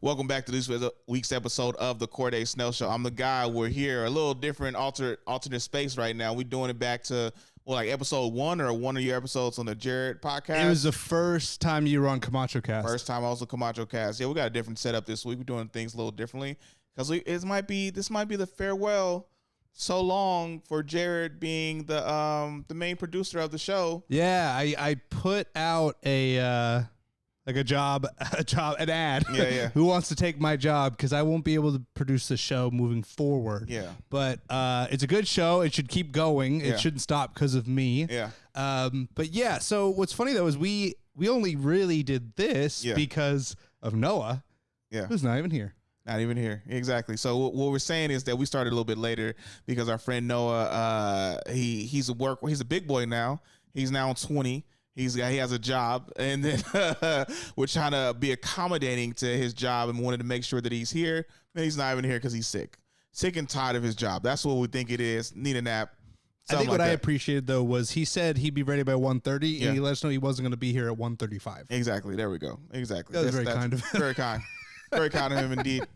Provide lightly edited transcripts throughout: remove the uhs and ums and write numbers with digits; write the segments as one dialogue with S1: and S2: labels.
S1: Welcome back to this week's episode of the Corde Snell Show. I'm the guy. We're here, a little different, alternate space right now. We're doing it back to like episode 1 or one of your episodes on the Jared podcast.
S2: It was the first time you were on Camacho Cast.
S1: First time I was on Camacho Cast. Yeah, we got a different setup this week. We're doing things a little differently because this might be the farewell. So long for Jared being the main producer of the show.
S2: Yeah, I put out an ad.
S1: Yeah.
S2: Who wants to take my job? Because I won't be able to produce the show moving forward.
S1: Yeah.
S2: But it's a good show. It should keep going. It shouldn't stop because of me.
S1: Yeah.
S2: But yeah. So what's funny though is we only really did this because of Noah.
S1: Yeah.
S2: Who's not even here.
S1: Not even here. Exactly. So what we're saying is that we started a little bit later because our friend Noah, he's a big boy now. He's now 20. He has a job, and then we're trying to be accommodating to his job and wanted to make sure that he's here. And he's not even here because he's sick and tired of his job. That's what we think it is. Need a nap.
S2: I think what I appreciated though was he said he'd be ready by 1:30, and he let us know he wasn't going to be here at 1:35.
S1: Exactly. There we go. Exactly.
S2: That was very kind of him.
S1: Very kind. Very kind of him indeed.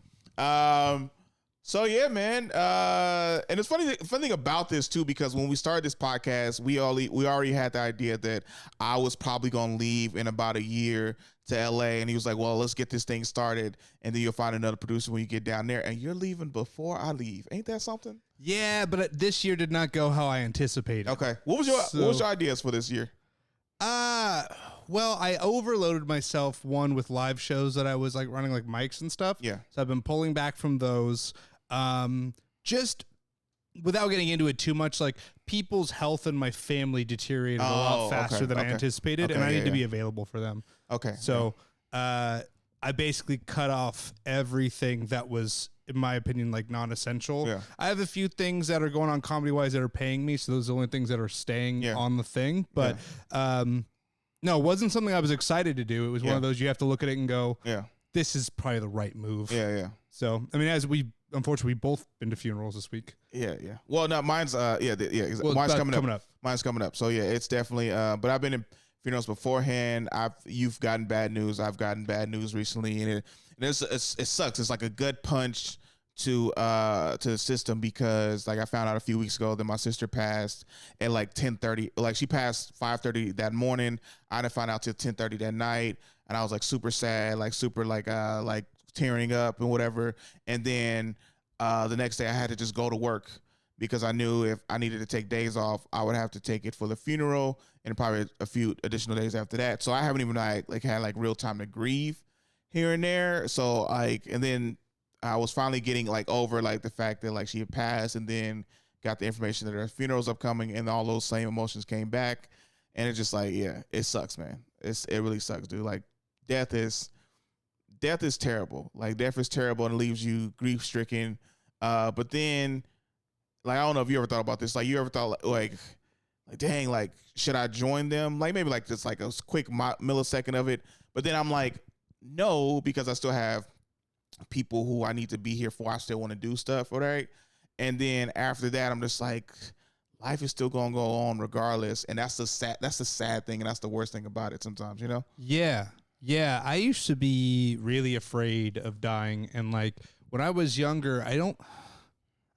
S1: So yeah, man. And it's funny thing about this too, because when we started this podcast, we already had the idea that I was probably gonna leave in about a year to LA, and he was like, "Well, let's get this thing started, and then you'll find another producer when you get down there." And you're leaving before I leave. Ain't that something?
S2: Yeah, but this year did not go how I anticipated.
S1: Okay. What was your ideas for this year?
S2: Well, I overloaded myself with live shows that I was like running like mics and stuff.
S1: Yeah.
S2: So I've been pulling back from those. Just without getting into it too much, like people's health and my family deteriorated a lot faster than I anticipated, and I need to be available for them.
S1: Okay.
S2: So, I basically cut off everything that was, in my opinion, like non-essential.
S1: Yeah.
S2: I have a few things that are going on comedy-wise that are paying me, so those are the only things that are staying on the thing. But, no, it wasn't something I was excited to do. It was one of those you have to look at it and go, this is probably the right move.
S1: Yeah.
S2: So, I mean, unfortunately, we both been to funerals this week.
S1: Yeah. Well, no, mine's mine's coming up. Mine's coming up. So yeah, it's definitely. But I've been in funerals beforehand. You've gotten bad news. I've gotten bad news recently, and it sucks. It's like a gut punch to the system, because like I found out a few weeks ago that my sister passed at like 10:30. Like she passed 5:30 that morning. I didn't find out till 10:30 that night, and I was like super sad, like super like tearing up and whatever. And then the next day I had to just go to work because I knew if I needed to take days off, I would have to take it for the funeral and probably a few additional days after that. So I haven't even had like real time to grieve here and there. So and then I was finally getting like over like the fact that like she had passed, and then got the information that her funeral's upcoming, and all those same emotions came back. And it's just like, yeah, it sucks, man. It really sucks, dude. Like death is terrible. Like death is terrible and leaves you grief stricken. But then, like, I don't know if you ever thought about this. Like, you ever thought like, dang, like, should I join them? Like, maybe like just like a quick millisecond of it. But then I'm like, no, because I still have people who I need to be here for. I still want to do stuff, all right? And then after that, I'm just like, life is still gonna go on regardless. And that's the sad thing, and that's the worst thing about it sometimes, you know?
S2: Yeah. Yeah, I used to be really afraid of dying, and like when I was younger, I don't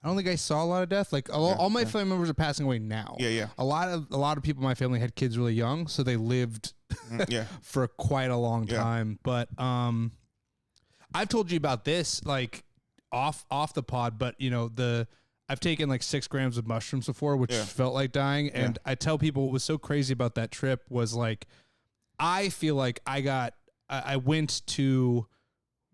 S2: think I saw a lot of death. Like all my family members are passing away now.
S1: Yeah.
S2: A lot of people in my family had kids really young, so they lived for quite a long time. But I've told you about this like off the pod, but you know I've taken like 6 grams of mushrooms before, which felt like dying, and I tell people what was so crazy about that trip was like, I feel like I went to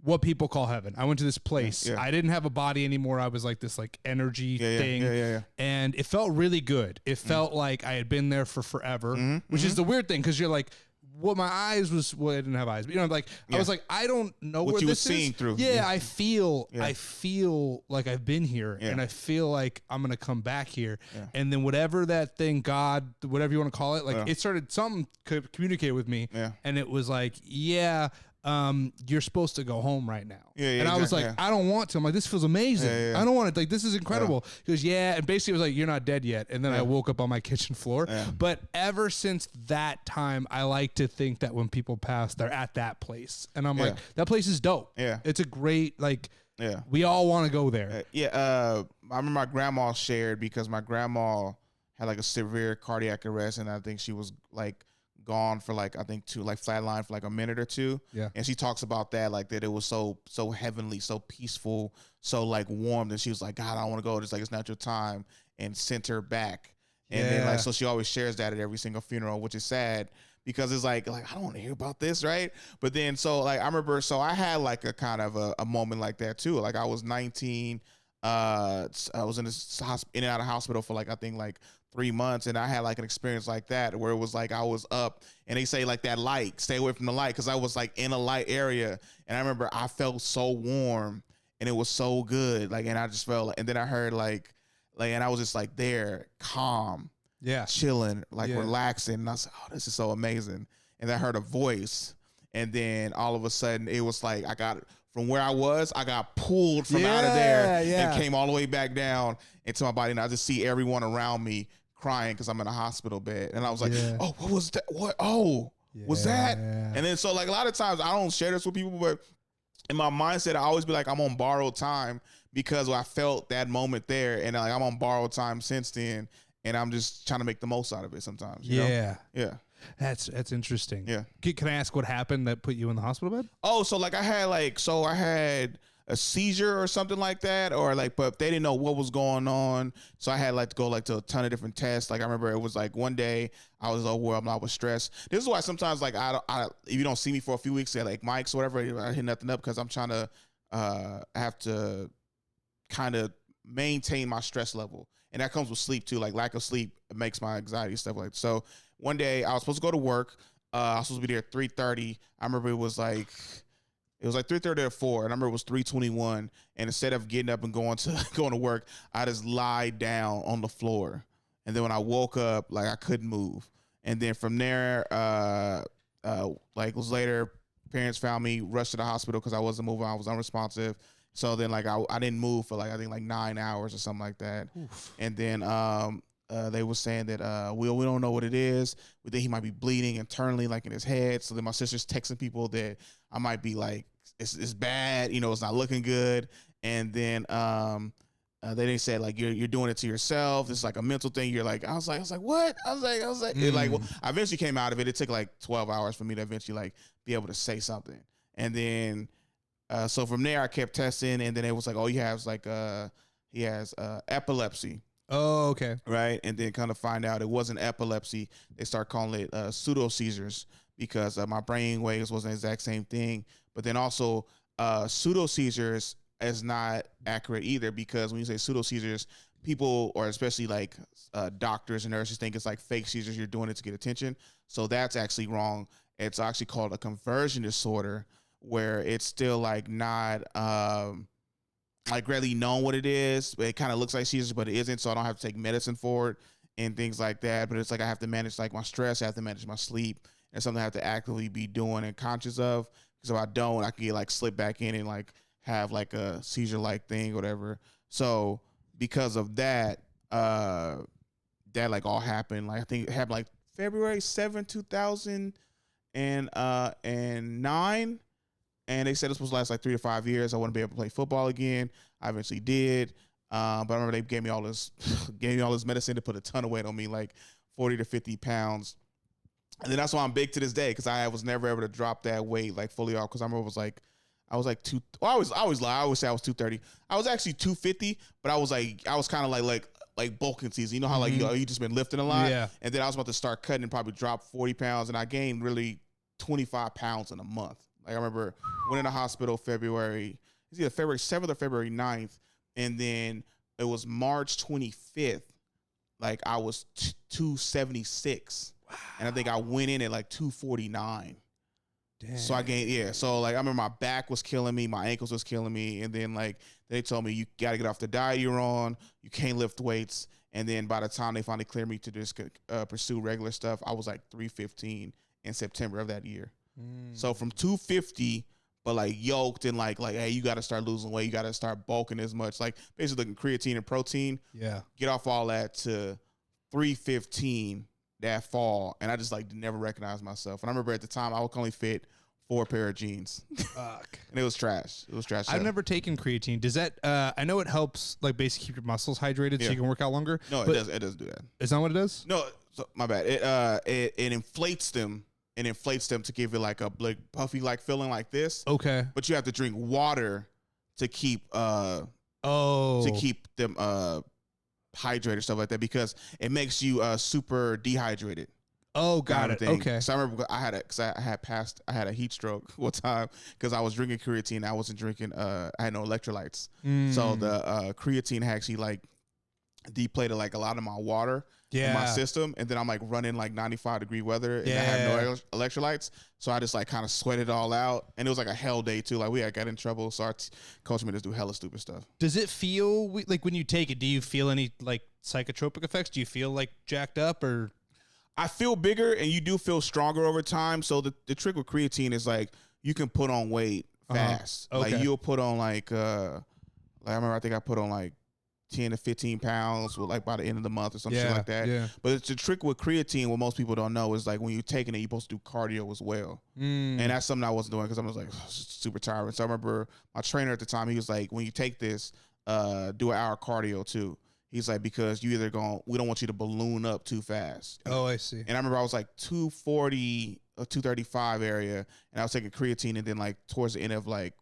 S2: what people call heaven. I went to this place. I didn't have a body anymore. I was like this like energy thing. And it felt really good. It felt like I had been there for forever, which is the weird thing, because you're like, what my eyes was, well, I didn't have eyes, but you know, like I was like, I don't know what you were seeing through. Yeah, I feel like I've been here, and I feel like I'm gonna come back here, and then whatever that thing, God, whatever you want to call it, like it started, something could communicate with me, and it was like, you're supposed to go home right now.
S1: Yeah,
S2: and I was like, I don't want to. I'm like, this feels amazing. I don't want to. Like, this is incredible. He goes, yeah. And basically it was like, you're not dead yet. And then I woke up on my kitchen floor. But ever since that time, I like to think that when people pass, they're at that place. And I'm like, that place is dope.
S1: Yeah.
S2: It's a great, like, we all want to go there.
S1: I remember my grandma shared, because my grandma had like a severe cardiac arrest, and I think she was like gone for like, I think flatline for like a minute or two.
S2: Yeah.
S1: And she talks about that, like that it was so heavenly, so peaceful, so like warm, that she was like, God, I don't want to go. Just like, it's not your time, and sent her back. And then like, so she always shares that at every single funeral, which is sad, because it's like I don't want to hear about this, right? But then, so like, I remember, so I had like a kind of a moment like that too. Like, I was 19, I was in this in and out of hospital for like, I think like 3 months, and I had like an experience like that, where it was like I was up, and they say like that light, stay away from the light, because I was like in a light area, and I remember I felt so warm, and it was so good, like, and I just felt, and then I heard like, and I was just like there, calm, chilling, like relaxing, and I was like, oh, this is so amazing. And I heard a voice, and then all of a sudden it was like, from where I was, I got pulled from out of there and came all the way back down into my body, and I just see everyone around me crying because I'm in a hospital bed. And I was like, oh, what was that? What? Oh, was that? And then, so like, a lot of times I don't share this with people, but in my mindset, I always be like, I'm on borrowed time, because I felt that moment there, and like, I'm on borrowed time since then, and I'm just trying to make the most out of it sometimes. You know? Yeah.
S2: That's interesting.
S1: Yeah.
S2: Can I ask what happened that put you in the hospital bed?
S1: Oh, so like, I had a seizure or something like that, or like, but they didn't know what was going on, so I had like to go like to a ton of different tests. Like, I remember it was like one day I was overwhelmed, I was stressed. This is why sometimes, like, I if you don't see me for a few weeks at like Mike's or whatever, I hit nothing up, because I'm trying to have to kind of maintain my stress level, and that comes with sleep too. Like, lack of sleep makes my anxiety, stuff like that. So one day I was supposed to go to work. I was supposed to be there at 3:30. I remember it was like 3:30 or 4, and I remember it was 3:21. And instead of getting up and going to work, I just lied down on the floor. And then when I woke up, like, I couldn't move. And then from there, like, it was later, parents found me, rushed to the hospital because I wasn't moving. I was unresponsive. So then, like, I didn't move for like, I think like 9 hours or something like that. Oof. And then they were saying that we don't know what it is. We think he might be bleeding internally, like in his head. So then my sister's texting people that I might be like, it's bad, you know, it's not looking good. And then they said like, you're doing it to yourself. It's like a mental thing. You're like, I was like, what? I was like, it like, well, I eventually came out of it. It took like 12 hours for me to eventually like be able to say something. And then so from there I kept testing, and then it was like, oh, he has epilepsy.
S2: Oh, okay.
S1: Right. And then kind of find out it wasn't epilepsy. They start calling it pseudo seizures, because my brain waves wasn't the exact same thing. But then also pseudo seizures is not accurate either, because when you say pseudo seizures, people, or especially like doctors and nurses, think it's like fake seizures. You're doing it to get attention. So that's actually wrong. It's actually called a conversion disorder, where it's still like not like really known what it is. It kind of looks like seizures, but it isn't. So I don't have to take medicine for it and things like that. But it's like I have to manage like my stress. I have to manage my sleep. And something I have to actively be doing and conscious of. Because if I don't, I can get like slip back in and like have like a seizure like thing, or whatever. So because of that, that like all happened. Like, I think it happened like February 7th, 2009. And they said it was supposed to last like 3 to 5 years. I wouldn't be able to play football again. I eventually did. But I remember they gave me all this medicine to put a ton of weight on me, like 40 to 50 pounds. And then that's why I'm big to this day, because I was never able to drop that weight like fully off. Because I remember I was like I always lie. I always say I was 230. I was actually 250, but I was kind of like bulking season. You know how like you just been lifting a lot?
S2: Yeah.
S1: And then I was about to start cutting and probably drop 40 pounds, and I gained really 25 pounds in a month. Like, I remember went in the hospital February 7th or February 9th, and then it was March 25th. Like, I was 276. Wow. And I think I went in at like 249. Damn. So I gained, so like I remember my back was killing me, my ankles was killing me, and then like they told me you got to get off the diet you're on, you can't lift weights, and then by the time they finally cleared me to just pursue regular stuff, I was like 315 in September of that year. So from 250, but like yoked and like hey, you got to start losing weight. You got to start bulking as much. Like basically creatine and protein.
S2: Yeah.
S1: Get off all that to 315 that fall, and I just like never recognized myself. And I remember at the time I would only fit 4 pair of jeans.
S2: Fuck.
S1: And it was trash. It was trash.
S2: I've never taken creatine. Does that? I know it helps like basically keep your muscles hydrated so you can work out longer.
S1: No, it does. It doesn't do that.
S2: Is that what it does?
S1: No, so, my bad. It inflates them. It inflates them to give it like a like puffy like feeling like this.
S2: Okay.
S1: But you have to drink water to keep them hydrated, stuff like that, because it makes you super dehydrated.
S2: Oh, got it. Okay.
S1: So I remember I had a heat stroke one time because I was drinking creatine. I wasn't drinking. I had no electrolytes. So the creatine actually like depleted like a lot of my water in my system, and then I'm like running like 95-degree weather, and I have no electrolytes. So I just like kind of sweat it all out, and it was like a hell day too. Like I got in trouble, so our coach made us do hella stupid stuff.
S2: Does it feel like when you take it? Do you feel any like psychotropic effects? Do you feel like jacked up or?
S1: I feel bigger, and you do feel stronger over time. So the trick with creatine is like you can put on weight fast.
S2: Okay.
S1: Like you'll put on like I remember I think I put on like 10 to 15 pounds with like by the end of the month or some shit like that.
S2: Yeah.
S1: But it's the trick with creatine. What most people don't know is like when you're taking it, you're supposed to do cardio as well. And that's something I wasn't doing because I was like super tired. So I remember my trainer at the time, he was like, when you take this, do an hour cardio too. He's like, because we don't want you to balloon up too fast.
S2: Oh, I see.
S1: And I remember I was like 240 or 235 area, and I was taking creatine, and then like towards the end of like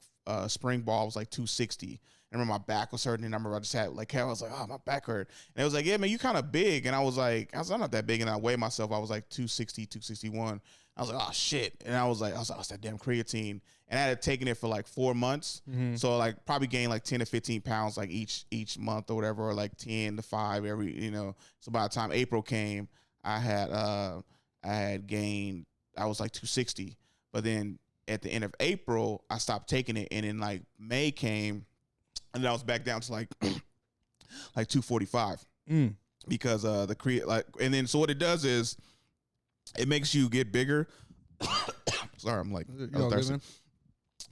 S1: spring ball, I was like 260. I remember my back was hurting, and I remember I just had like, I was like, oh, my back hurt. And it was like, yeah, man, you kind of big. And I was like, I'm not that big, and I weighed myself. I was like 260, 261. I was like, oh, shit. And I was like, it's that damn creatine. And I had taken it for like 4 months. So like probably gained like 10 to 15 pounds like each month or whatever, or like 10 to 5 every, So by the time April came, I had gained, I was like 260. But then at the end of April, I stopped taking it. And then like May came, and then I was back down to like 245 because and then so what it does is it makes you get bigger. Sorry, I'm like thirsty.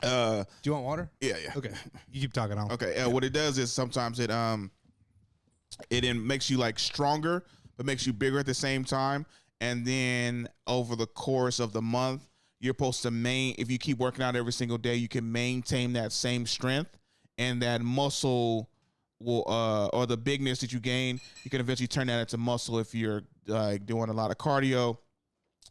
S2: Do you want water?
S1: Yeah.
S2: Okay, you keep talking.
S1: Okay. What it does is sometimes it makes you like stronger, but makes you bigger at the same time. And then over the course of the month, you're supposed to if you keep working out every single day, you can maintain that same strength. And that muscle will, or the bigness that you gain, you can eventually turn that into muscle if you're like doing a lot of cardio,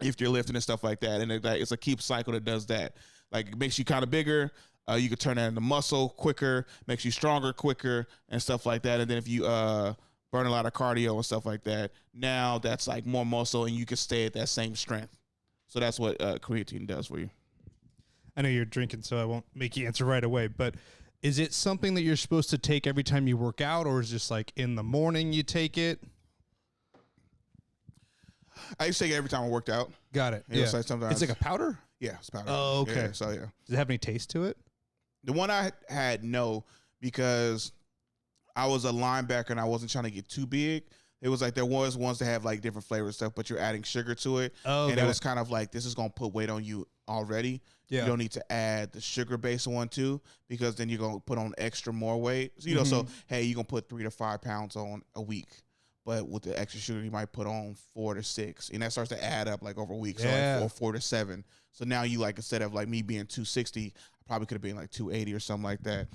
S1: if you're lifting and stuff like that. And it's a keep cycle that does that. Like it makes you kind of bigger. You can turn that into muscle quicker, makes you stronger quicker and stuff like that. And then if you burn a lot of cardio and stuff like that, now that's like more muscle and you can stay at that same strength. So that's what creatine does for you.
S2: I know you're drinking, so I won't make you answer right away, but is it something that you're supposed to take every time you work out, or is it just like in the morning you take it?
S1: I used to take it every time I worked out.
S2: Got it.
S1: Yeah. So sometimes
S2: it's like a powder?
S1: Yeah, it's powder.
S2: Oh, okay.
S1: Yeah, so yeah.
S2: Does it have any taste to it?
S1: The one I had, no, because I was a linebacker and I wasn't trying to get too big. It was like there was ones that have like different flavor stuff, but you're adding sugar to it.
S2: Oh,
S1: and it was kind of like, this is going to put weight on you already.
S2: Yeah.
S1: You don't need to add the sugar-based one too, because then you're going to put on extra more weight. So, so hey, you're going to put 3 to 5 pounds on a week. But with the extra sugar, you might put on 4 to 6. And that starts to add up like over weeks.
S2: Yeah.
S1: So like 4 to 7. So now you like, instead of like me being 260, I probably could have been like 280 or something like that.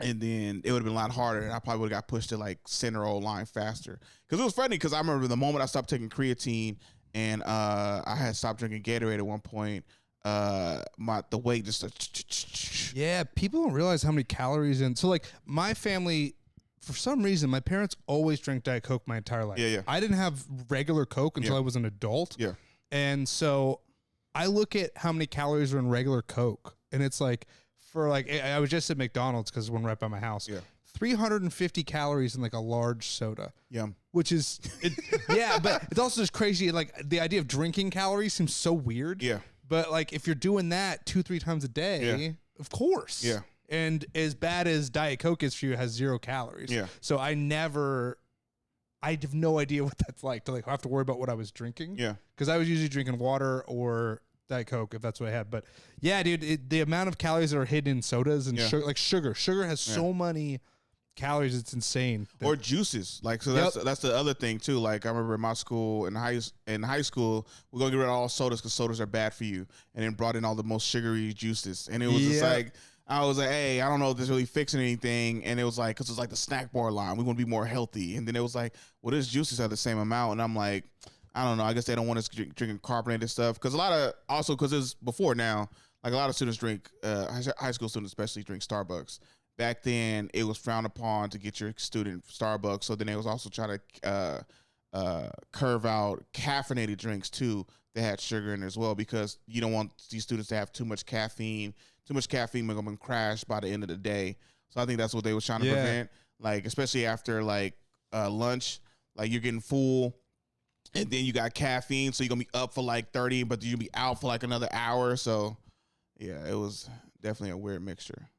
S1: And then it would have been a lot harder, and I probably would have got pushed to like center O line faster. Because it was funny, because I remember the moment I stopped taking creatine and I had stopped drinking Gatorade at one point, the weight just
S2: yeah, people don't realize how many calories in. So like my family, for some reason, my parents always drank Diet Coke my entire life.
S1: Yeah.
S2: I didn't have regular Coke until I was an adult.
S1: Yeah.
S2: And so I look at how many calories are in regular Coke, and it's like, for like, I was just at McDonald's because one right by my house.
S1: Yeah.
S2: 350 calories in like a large soda.
S1: Yeah.
S2: Which is, yeah, but it's also just crazy. Like the idea of drinking calories seems so weird.
S1: Yeah.
S2: But like if you're doing that 2-3 times a day, of course.
S1: Yeah.
S2: And as bad as Diet Coke is for you, it has 0 calories.
S1: Yeah.
S2: So I have no idea what that's like to like have to worry about what I was drinking.
S1: Yeah.
S2: Because I was usually drinking water or Diet Coke if that's what I had. But yeah, dude, the amount of calories that are hidden in sodas and sugar has so many calories, it's insane.
S1: Or juices, like, so that's the other thing too. Like, I remember in my school, in high school, we're gonna get rid of all sodas because sodas are bad for you, and then brought in all the most sugary juices, and it was just like, I was like, hey, I don't know if this really fixing anything, and it was like, because it's like the snack bar line, we want to be more healthy, and then it was like, well, these juices have the same amount, and I'm like, I don't know, I guess they don't want us drinking carbonated stuff, because because it's before now, like a lot of students drink, high school students especially drink Starbucks. Back then, it was frowned upon to get your student Starbucks. So then they was also trying to curve out caffeinated drinks too that had sugar in it as well, because you don't want these students to have too much caffeine. Too much caffeine make them crash by the end of the day. So I think that's what they was trying to prevent. Like, especially after like lunch, like you're getting full, and then you got caffeine, so you're gonna be up for like 30, but you'll be out for like another hour. So yeah, it was definitely a weird mixture.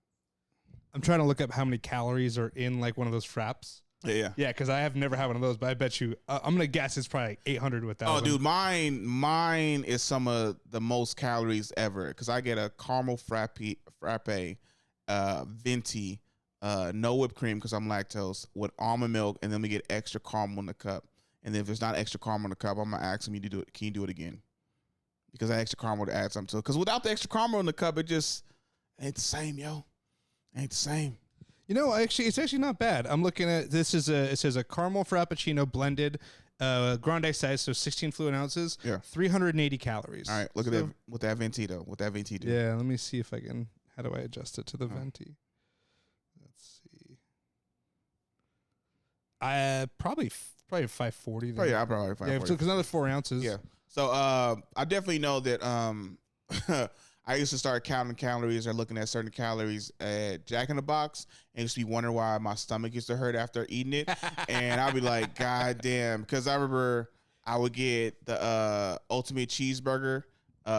S2: I'm trying to look up how many calories are in like one of those fraps.
S1: Yeah,
S2: because I have never had one of those, but I bet you, I'm gonna guess it's probably like 800 with that.
S1: Oh, dude, mine is some of the most calories ever, because I get a caramel frappe, venti, no whipped cream because I'm lactose, with almond milk, and then we get extra caramel in the cup. And then if there's not extra caramel in the cup, I'm gonna ask them, can you do it again? Because that extra caramel to add something to it. Because without the extra caramel in the cup, it just ain't the same, yo. Ain't the same.
S2: You know, actually, it's actually not bad. I'm looking at this. It says a caramel frappuccino blended, grande size, so 16 fluid ounces.
S1: Yeah,
S2: 380 calories.
S1: All right, look at that with that venti though. With that venti, dude.
S2: Yeah, let me see if I can. How do I adjust it to the venti? Let's see. I probably 540.
S1: Then. Yeah, I probably 540.
S2: Yeah, because another 4 ounces.
S1: Yeah. So I definitely know that I used to start counting calories or looking at certain calories at Jack in the Box, and used to be wondering why my stomach used to hurt after eating it. And I'd be like, God damn. Because I remember I would get the ultimate cheeseburger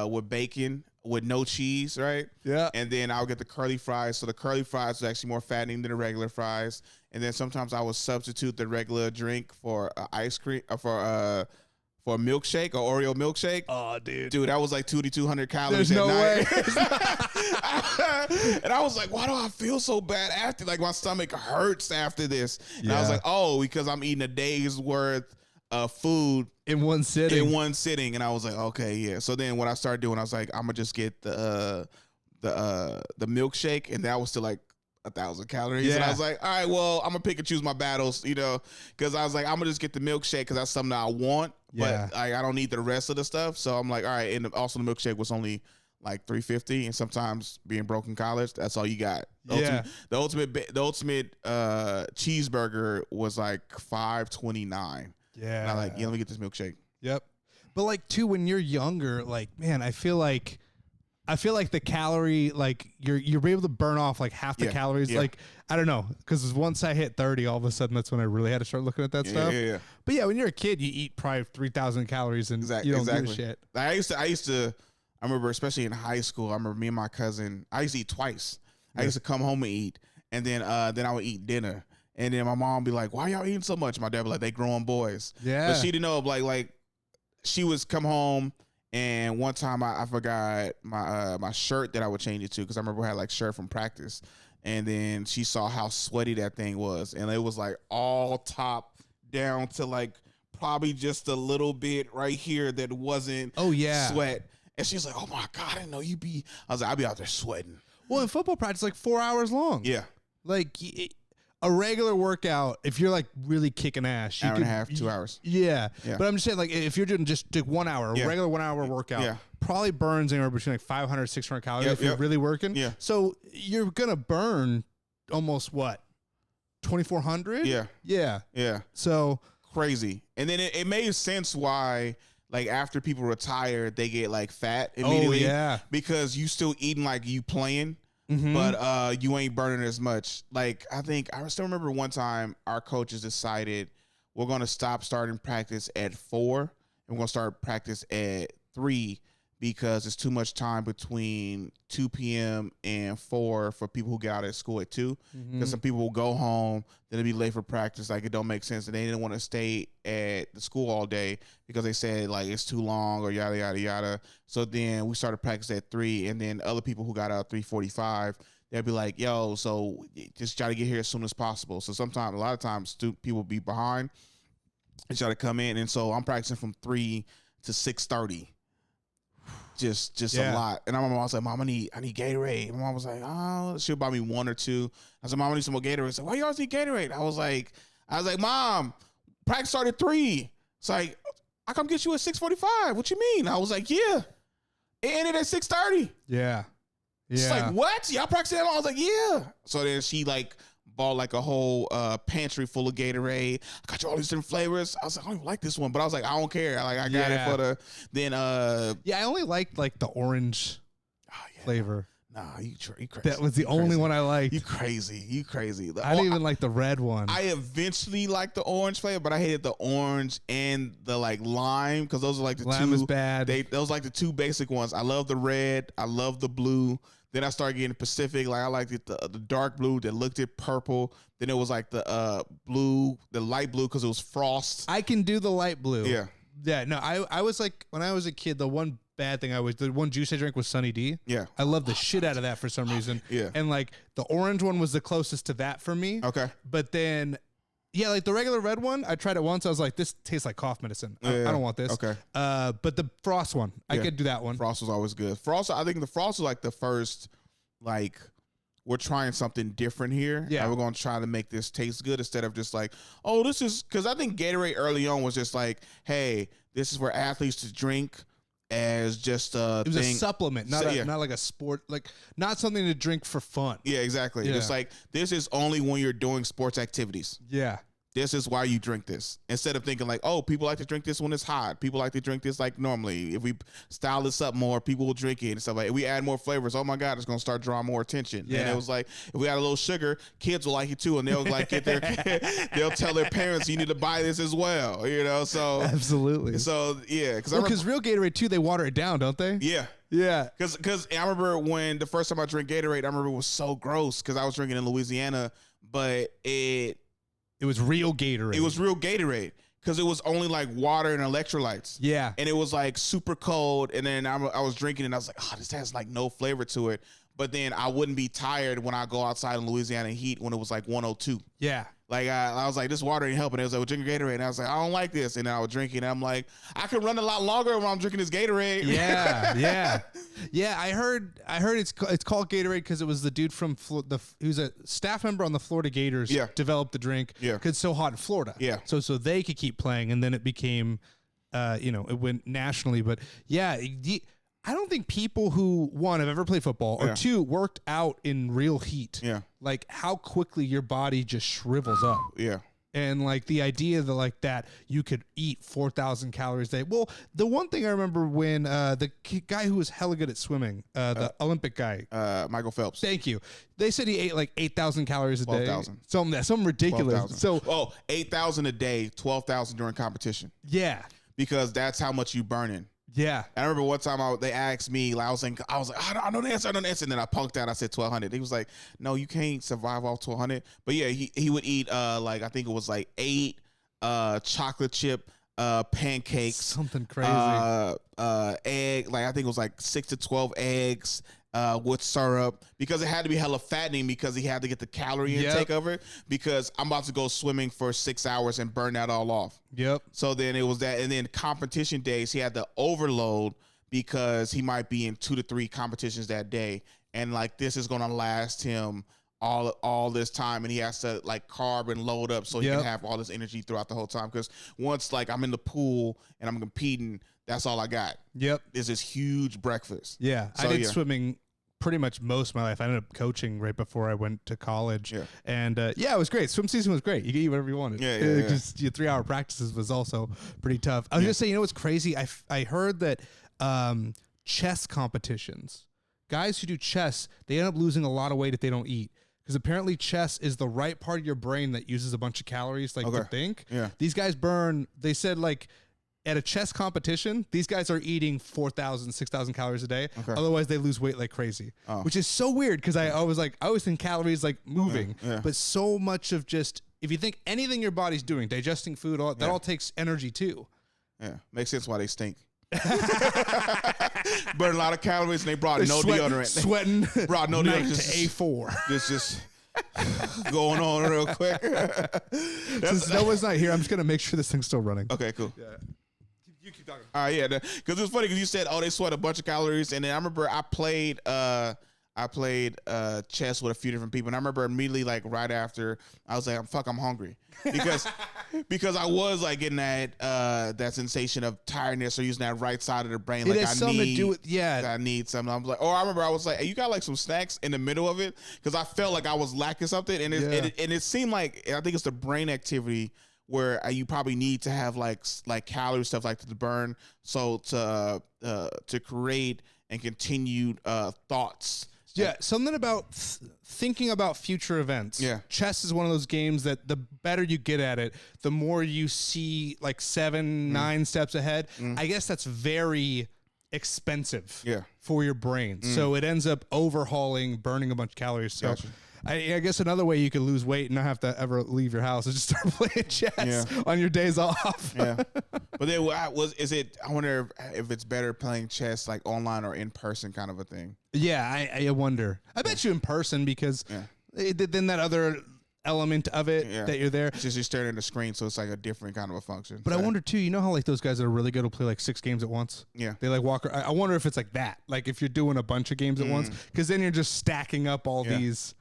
S1: with bacon with no cheese, right?
S2: Yeah.
S1: And then I would get the curly fries. So the curly fries was actually more fattening than the regular fries. And then sometimes I would substitute the regular drink for ice cream, for a milkshake or Oreo milkshake.
S2: Oh, dude,
S1: that was like 2,200 calories.
S2: There's no way.
S1: And I was like, why do I feel so bad after? Like, my stomach hurts after this. And I was like, oh, because I'm eating a day's worth of food
S2: in one sitting.
S1: And I was like, okay, yeah. So then what I started doing, I was like, I'm gonna just get the milkshake, and that was still like 1,000 calories. And I was like, all right, well, I'm gonna pick and choose my battles, because I was like, I'm gonna just get the milkshake because that's something I want, but I don't need the rest of the stuff. So I'm like, all right. And also the milkshake was only like $3.50, and sometimes being broke in college, that's all you got. The ultimate cheeseburger was like $5.29.
S2: Yeah,
S1: and I'm like, let me get this milkshake.
S2: Yep. But like too, when you're younger, like, man, I feel like the calorie, like you're able to burn off like half the calories. Yeah. Like, I don't know, because once I hit 30, all of a sudden that's when I really had to start looking at that stuff. Yeah. But yeah, when you're a kid, you eat probably 3,000 calories and you don't give a shit.
S1: I used to. I remember, especially in high school, I remember me and my cousin. I used to eat twice. I used to come home and eat, and then I would eat dinner. And then my mom would be like, why y'all eating so much? My dad would be like, they growing boys.
S2: Yeah.
S1: But she didn't know, like she was come home, and one time I forgot my shirt that I would change it to, because I remember I had like shirt from practice. And then she saw how sweaty that thing was. And it was like all top down to like probably just a little bit right here that wasn't sweat. And she's like, oh my God, I didn't know you'd be. I was like, I'll be out there sweating.
S2: Well, in football practice, like 4 hours long.
S1: Yeah.
S2: Like a regular workout, if you're like really kicking ass,
S1: hour and a half, 2 hours.
S2: Yeah. But I'm just saying, like, if you're doing just 1 hour, a regular 1 hour workout, probably burns anywhere between like 500, 600 calories if you're really working.
S1: Yeah.
S2: So you're going to burn almost what? 2,400?
S1: Yeah.
S2: Yeah.
S1: Yeah.
S2: So
S1: crazy. And then it made sense why, like, after people retire, they get like fat immediately.
S2: Oh, yeah.
S1: Because you still eating like you playing. Mm-hmm. But you ain't burning as much. Like, I still remember one time our coaches decided we're going to starting practice at 4, and we're going to start practice at 3, because it's too much time between 2 p.m. and 4 for people who get out of school at 2. Because some people will go home, then they'll be late for practice. Like, it don't make sense. And they didn't want to stay at the school all day because they said, like, it's too long or yada, yada, yada. So then we started practice at 3. And then other people who got out at 3:45, they'll be like, yo, so just try to get here as soon as possible. So sometimes, a lot of times, people be behind and try to come in. And so I'm practicing from 3 to 6:30. Just a lot. And my mom was like, Mom, I need Gatorade. My mom was like, oh, she'll buy me 1 or 2. I said, Mom, I need some more Gatorade. I said, why you always need Gatorade? I was like, Mom, practice started at 3. It's like, I come get you at 6:45. What you mean? I was like, yeah. It ended at 6:30.
S2: Yeah.
S1: She's like, what? Y'all practicing that long? I was like, yeah. So then she like bought like a whole pantry full of Gatorade. I got you all these different flavors. I was like, I don't even like this one, but I was like, I don't care. Like, I got it for the then.
S2: I only liked like the orange flavor.
S1: Nah, you crazy.
S2: That was the only one I liked.
S1: You crazy.
S2: I didn't even like the red one.
S1: I eventually liked the orange flavor, but I hated the orange and the like lime because those are like the
S2: lime
S1: two.
S2: Is bad.
S1: Those like the two basic ones. I love the red. I love the blue. Then I started getting Pacific. Like I liked it, the dark blue that looked at purple. Then it was like the blue, the light blue because it was Frost.
S2: I can do the light blue.
S1: Yeah.
S2: Yeah. No, I was like, when I was a kid, the one juice I drank was Sunny D.
S1: Yeah.
S2: I love the shit out of that for some reason.
S1: Yeah.
S2: And like the orange one was the closest to that for me.
S1: Okay.
S2: But then, yeah, like the regular red one, I tried it once. I was like, this tastes like cough medicine. I don't want this.
S1: Okay.
S2: But the Frost one, I could do that one.
S1: Frost was always good. I think the Frost was like the first, like, we're trying something different here.
S2: Yeah.
S1: And we're going to try to make this taste good instead of just like, oh, this is, because I think Gatorade early on was just like, hey, this is for athletes to drink as just a
S2: It was
S1: thing.
S2: a supplement, not like a sport, like not something to drink for fun.
S1: Yeah, exactly. It's like, this is only when you're doing sports activities.
S2: Yeah.
S1: This is why you drink this. Instead of thinking like, oh, people like to drink this when it's hot. People like to drink this like normally. If we style this up more, people will drink it and stuff like that. If we add more flavors, oh my God, it's going to start drawing more attention. Yeah. And it was like, if we add a little sugar, kids will like it too. And they'll like they'll tell their parents, you need to buy this as well. You know, so.
S2: Absolutely.
S1: So, yeah.
S2: Because real Gatorade too, they water it down, don't they?
S1: Yeah.
S2: Yeah.
S1: Because I remember when the first time I drank Gatorade, I remember it was so gross because I was drinking in Louisiana, but it was real Gatorade. It was real Gatorade because it was only like water and electrolytes.
S2: Yeah.
S1: And it was like super cold. And then I was drinking and I was like, oh, this has like no flavor to it. But then I wouldn't be tired when I go outside in Louisiana heat when it was like 102.
S2: Yeah.
S1: Like I was like, this water ain't helping. It was like, well, drink Gatorade. And I was like, I don't like this. And then I would drink it. And I'm like, I could run a lot longer when I'm drinking this Gatorade.
S2: Yeah, yeah, yeah. I heard it's called Gatorade because it was the dude from he was a staff member on the Florida Gators.
S1: Yeah.
S2: Developed the drink. Yeah, because it's so hot in Florida.
S1: Yeah.
S2: So they could keep playing, and then it became, it went nationally. But yeah. I don't think people who, one, have ever played football, or two, worked out in real heat.
S1: Yeah.
S2: Like how quickly your body just shrivels up.
S1: Yeah.
S2: And like the idea that you could eat 4,000 calories a day. Well, the one thing I remember when the guy who was hella good at swimming, the Olympic guy,
S1: Michael Phelps.
S2: Thank you. They said he ate like 8,000 calories a
S1: 12,000.
S2: day. Something ridiculous.
S1: 12,000. So 8,000 a day, 12,000 during competition.
S2: Yeah. Because
S1: that's how much you burning.
S2: Yeah.
S1: I remember one time they asked me, like, I was like, I know the answer. And then I punked out. I said 1,200. He was like, no, you can't survive off 1,200. But yeah, he would eat like, I think it was like 8 chocolate chip pancakes.
S2: Something crazy.
S1: Egg, like I think it was like 6 to 12 eggs with syrup, because it had to be hella fattening because he had to get the calorie intake of it, because I'm about to go swimming for 6 hours and burn that all off.
S2: Yep.
S1: So then it was that, and then competition days he had to overload because he might be in 2 to 3 competitions that day, and like this is gonna last him all this time, and he has to like carb and load up so he can have all this energy throughout the whole time, because once like I'm in the pool and I'm competing, that's all I got. Yep. Is this huge breakfast.
S2: Yeah. So, I did swimming pretty much most of my life. I ended up coaching right before I went to college. Yeah. And it was great. Swim season was great. You could eat whatever you wanted. Yeah. Just your 3-hour practices was also pretty tough. I was just saying, what's crazy? I heard that chess competitions, guys who do chess, they end up losing a lot of weight if they don't eat. Because apparently chess is the right part of your brain that uses a bunch of calories to think. Yeah. These guys burn, they said like, at a chess competition, these guys are eating 4,000, 6,000 calories a day.
S1: Okay.
S2: Otherwise, they lose weight like crazy, which is so weird because I always think calories like moving, but so much of just, if you think anything your body's doing, digesting food, that all takes energy too.
S1: Yeah, makes sense why they stink. Burn a lot of calories and they brought no deodorant.
S2: Sweating.
S1: Brought no deodorant.
S2: To A4.
S1: Just going on real quick.
S2: Since Noah's not here, I'm just gonna make sure this thing's still running.
S1: Okay, cool.
S2: Yeah. You keep talking.
S1: All right, yeah, because it's funny because you said, they sweat a bunch of calories, and then I remember I played chess with a few different people, and I remember immediately, like right after, I was like, I'm hungry because I was like getting that sensation of tiredness or using that right side of the brain. Like I need something. I'm like, I remember I was like, hey, you got like some snacks in the middle of it, because I felt like I was lacking something, and it seemed like, I think it's the brain activity where you probably need to have like calorie stuff like to burn, so to create and continued thoughts.
S2: Yeah, something about thinking about future events.
S1: Yeah.
S2: Chess is one of those games that the better you get at it, the more you see like 7, 9 steps ahead. I guess that's very expensive for your brain. So it ends up overhauling, burning a bunch of calories. So
S1: Gotcha.
S2: I guess another way you could lose weight and not have to ever leave your house is just start playing chess on your days off.
S1: Yeah. But then I wonder if it's better playing chess like online or in person kind of a thing.
S2: Yeah, I wonder. I bet you in person, because then that other element of it that you're there.
S1: It's just you're staring at the screen, so it's like a different kind of a function.
S2: But I wonder too, you know how like those guys that are really good will play like 6 games at once?
S1: Yeah.
S2: They like walk. I wonder if it's like that. Like if you're doing a bunch of games at once, because then you're just stacking up all these.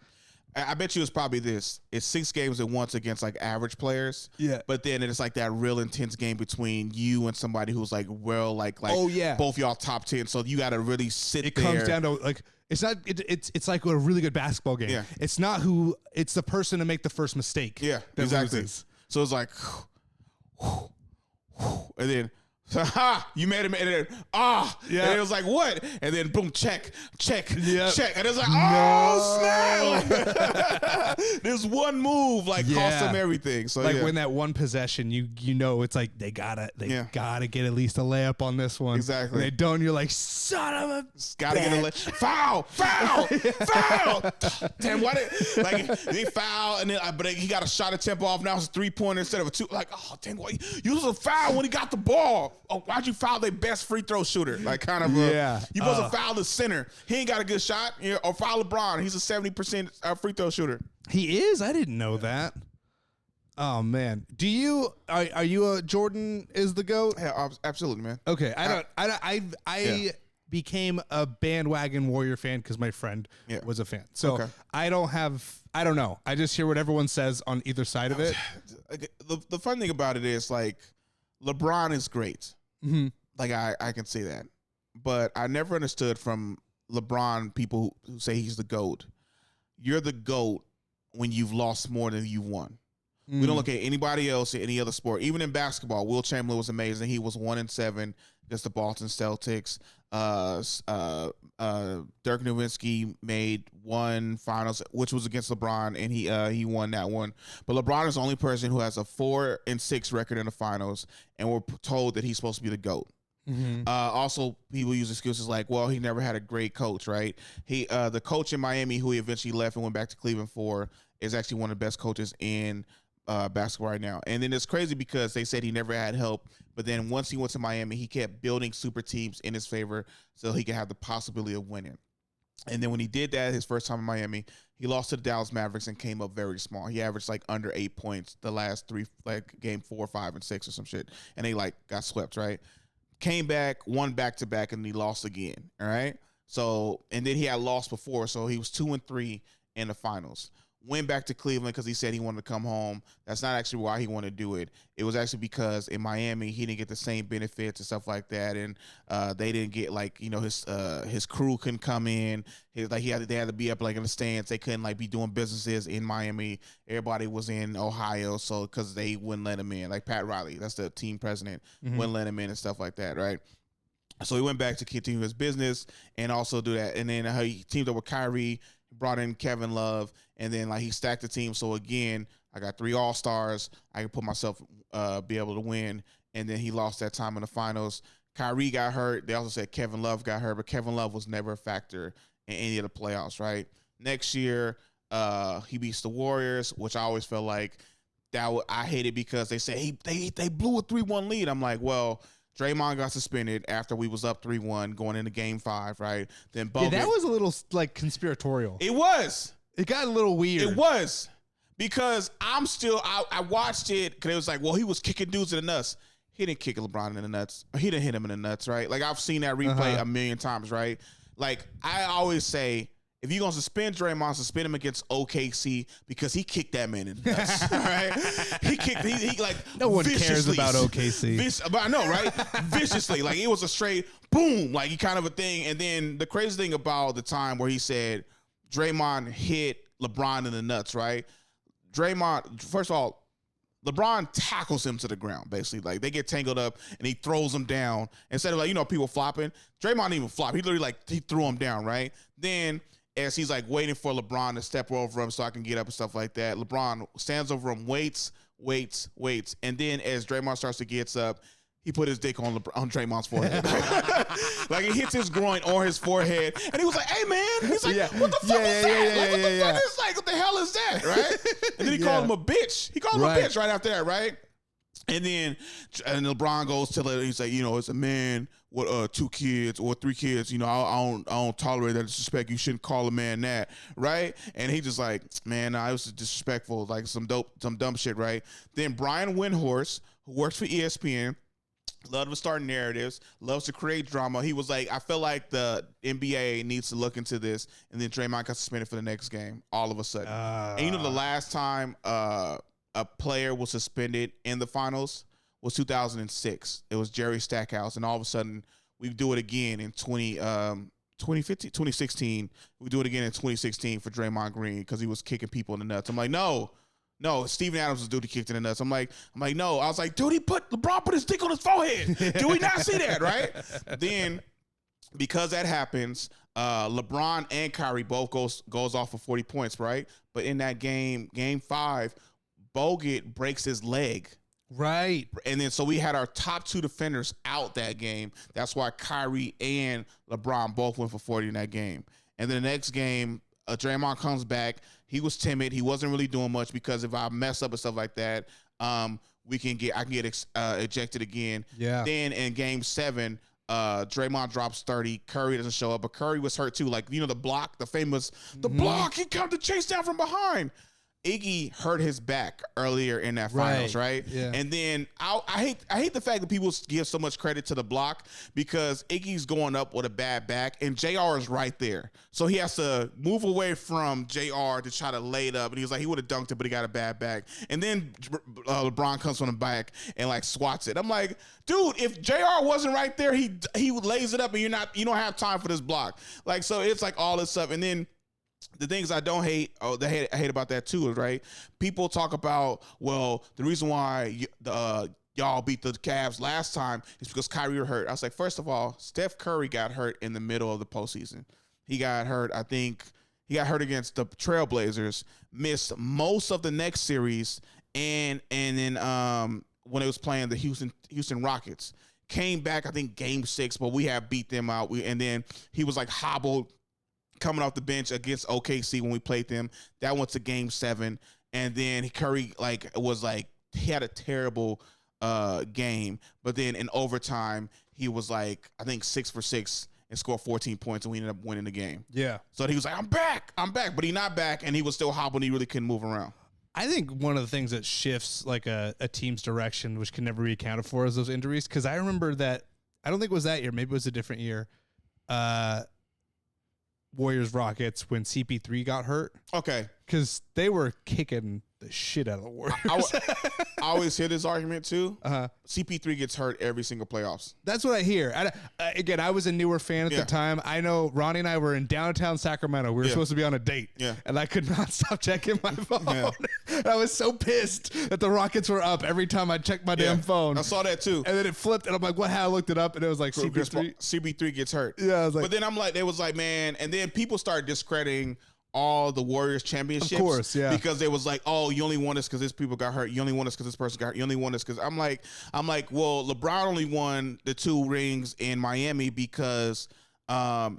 S1: I bet you it's probably this. It's 6 games at once against like average players.
S2: Yeah.
S1: But then it's like that real intense game between you and somebody who's like both y'all top 10. So you got to really sit there.
S2: It comes down to like, it's not, it's like a really good basketball game.
S1: Yeah.
S2: It's not it's the person to make the first mistake.
S1: Yeah,
S2: that
S1: exactly.
S2: loses.
S1: So it's like, and then, you made him, and then, and it was like, what? And then, boom, check, check. And it's like, snap! This one move, like, cost them everything. So,
S2: like, when that one possession, you know, it's like, they gotta get at least a layup on this one.
S1: Exactly.
S2: And they don't, you're like, son of a
S1: gotta get a layup. Foul! Damn, why did, like, they foul, and then, but he got a shot at tempo off. Now it's a 3-pointer instead of a 2. Like, oh, damn, why you was a foul when he got the ball? Oh, why'd you foul their best free throw shooter? Like, kind of, you supposed to foul the center. He ain't got a good shot. Or foul LeBron. He's a 70% free throw shooter.
S2: He is? I didn't know that. Oh, man. Are you a Jordan is the GOAT?
S1: Yeah, absolutely, man.
S2: Okay. I became a bandwagon Warrior fan because my friend was a fan. So I don't know. I just hear what everyone says on either side of it.
S1: The fun thing about it is, like, LeBron is great.
S2: Mm-hmm.
S1: Like, I can say that. But I never understood from LeBron people who say he's the GOAT. You're the GOAT when you've lost more than you've won. We don't look at anybody else in any other sport. Even in basketball, Will Chamberlain was amazing. He was 1-7 against the Boston Celtics. Dirk Nowitzki made one finals, which was against LeBron, and he won that one. But LeBron is the only person who has a 4-6 record in the finals, and we're told that he's supposed to be the GOAT.
S2: Mm-hmm.
S1: Also, people use excuses like, well, he never had a great coach, right? The coach in Miami, who he eventually left and went back to Cleveland for, is actually one of the best coaches in basketball right now. And then it's crazy because they said he never had help, but then once he went to Miami, he kept building super teams in his favor so he could have the possibility of winning. And then when he did that his first time in Miami, he lost to the Dallas Mavericks and came up very small. He averaged like under 8 points the last 3, like game 4, 5, and 6 or some shit. And they like got swept, right? Came back, won back-to-back, and he lost again, all right? So, and then he had lost before, so he was 2-3 in the finals. Went back to Cleveland because he said he wanted to come home. That's not actually why he wanted to do it. It was actually because in Miami he didn't get the same benefits and stuff like that, and they didn't get, like, you know, his crew couldn't come in. They had to be up like in the stands. They couldn't like be doing businesses in Miami. Everybody was in Ohio, so because they wouldn't let him in. Like Pat Riley, that's the team president, wouldn't let him in and stuff like that, right? So he went back to continue his business and also do that. And then he teamed up with Kyrie, brought in Kevin Love, and then like he stacked the team. So again, I got 3 All-Stars. I can put myself be able to win. and then he lost that time in the finals. Kyrie got hurt. They also said Kevin Love got hurt, but Kevin Love was never a factor in any of the playoffs, right? Next year, he beats the Warriors, which I always felt like I hated because they said they blew a 3-1 lead. I'm like, well, Draymond got suspended after we was up 3-1 going into Game 5, right? Then Bogut,
S2: that was a little like conspiratorial.
S1: It was.
S2: It got a little weird.
S1: It was because I watched it because it was like, well, he was kicking dudes in the nuts. He didn't kick LeBron in the nuts. He didn't hit him in the nuts, right? Like, I've seen that replay a million times, right? Like, I always say, if you're going to suspend Draymond, suspend him against OKC because he kicked that man in the nuts, all right? He like,
S2: no one cares about OKC.
S1: But I know, right? Viciously. Like, it was a straight boom, like, he kind of a thing. And then the crazy thing about the time where he said Draymond hit LeBron in the nuts, right? Draymond, first of all, LeBron tackles him to the ground, basically. Like, they get tangled up, and he throws him down. Instead of, like, people flopping, Draymond didn't even flop. He literally, he threw him down, right? Then, as he's, waiting for LeBron to step over him so I can get up and stuff like that, LeBron stands over him, waits. And then, as Draymond starts to get up, he put his dick on Draymond's forehead. Like, he hits his groin or his forehead. And he was like, hey, man. He's like, what the fuck is that? What the fuck is what the hell is that, right? And then he called him a bitch. He called him a bitch right after that, right? And then LeBron goes to he's like, it's a man with 2 kids or 3 kids. I don't tolerate that disrespect. You shouldn't call a man that, right? And he just like, man, nah, it was disrespectful, like some dumb shit, right? Then Brian Windhorst, who works for ESPN, loves to start narratives, loves to create drama. He was like, I feel like the NBA needs to look into this. And then Draymond got suspended for the next game all of a sudden. And the last time a player was suspended in the finals was 2006. It was Jerry Stackhouse. And all of a sudden, we do it again in 2016. We do it again in 2016 for Draymond Green because he was kicking people in the nuts. I'm like, no, Steven Adams was the dude who kicked in the nuts. I'm like, no. I was like, dude, LeBron put his dick on his forehead. Do we not see that, right? Then, because that happens, LeBron and Kyrie both goes off for 40 points, right? But in that game 5, Bogut breaks his leg.
S2: Right.
S1: And then so we had our top 2 defenders out that game. That's why Kyrie and LeBron both went for 40 in that game. And then the next game, Draymond comes back. He was timid. He wasn't really doing much because if I mess up and stuff like that, I can get ejected again.
S2: Yeah.
S1: Then in game 7, Draymond drops 30. Curry doesn't show up, but Curry was hurt too. Like, the block, the famous block. He come to chase down from behind. Iggy hurt his back earlier in that finals, right?
S2: Yeah.
S1: And then I hate the fact that people give so much credit to the block because Iggy's going up with a bad back and JR is right there. So he has to move away from JR to try to lay it up. And he was like, he would have dunked it, but he got a bad back. And then LeBron comes from the back and swats it. I'm like, dude, if JR wasn't right there, he lays it up and you don't have time for this block. So it's all this stuff. And then the things I don't hate, I hate about that too, is right. People talk about, well, the reason why y'all beat the Cavs last time is because Kyrie was hurt. I was like, first of all, Steph Curry got hurt in the middle of the postseason. He got hurt. I think he got hurt against the Trailblazers, missed most of the next series, and then when it was playing the Houston Rockets, came back I think game 6, but we have beat them out. And then he was hobbled coming off the bench against OKC when we played them. That went to game 7. And then Curry he had a terrible game. But then in overtime, he was I think 6 for 6 and scored 14 points, and we ended up winning the game.
S2: Yeah.
S1: So he was like, I'm back. But he's not back, and he was still hobbling. He really couldn't move around.
S2: I think one of the things that shifts a team's direction, which can never be accounted for, is those injuries. Because I remember that, I don't think it was that year. Maybe it was a different year. Warriors Rockets when CP3 got hurt.
S1: Okay.
S2: Because they were kicking the shit out of the Warriors.
S1: I always hear this argument too. CP3 gets hurt every single playoffs.
S2: That's what I hear. Again, I was a newer fan at the time. I know Ronnie and I were in downtown Sacramento. We were supposed to be on a date.
S1: Yeah.
S2: And I could not stop checking my phone. Yeah. I was so pissed that the Rockets were up every time I checked my damn phone.
S1: I saw that too.
S2: And then it flipped, and I'm like, what? I looked it up, and it was like CP3.
S1: CP3 gets hurt.
S2: Yeah, I was like,
S1: but then they was like, man, and then people started discrediting all the Warriors championships.
S2: Of course, yeah.
S1: Because it was like, oh, you only won this because this people got hurt. You only won this because this person got hurt. You only won this because I'm like, well, LeBron only won the 2 rings in Miami because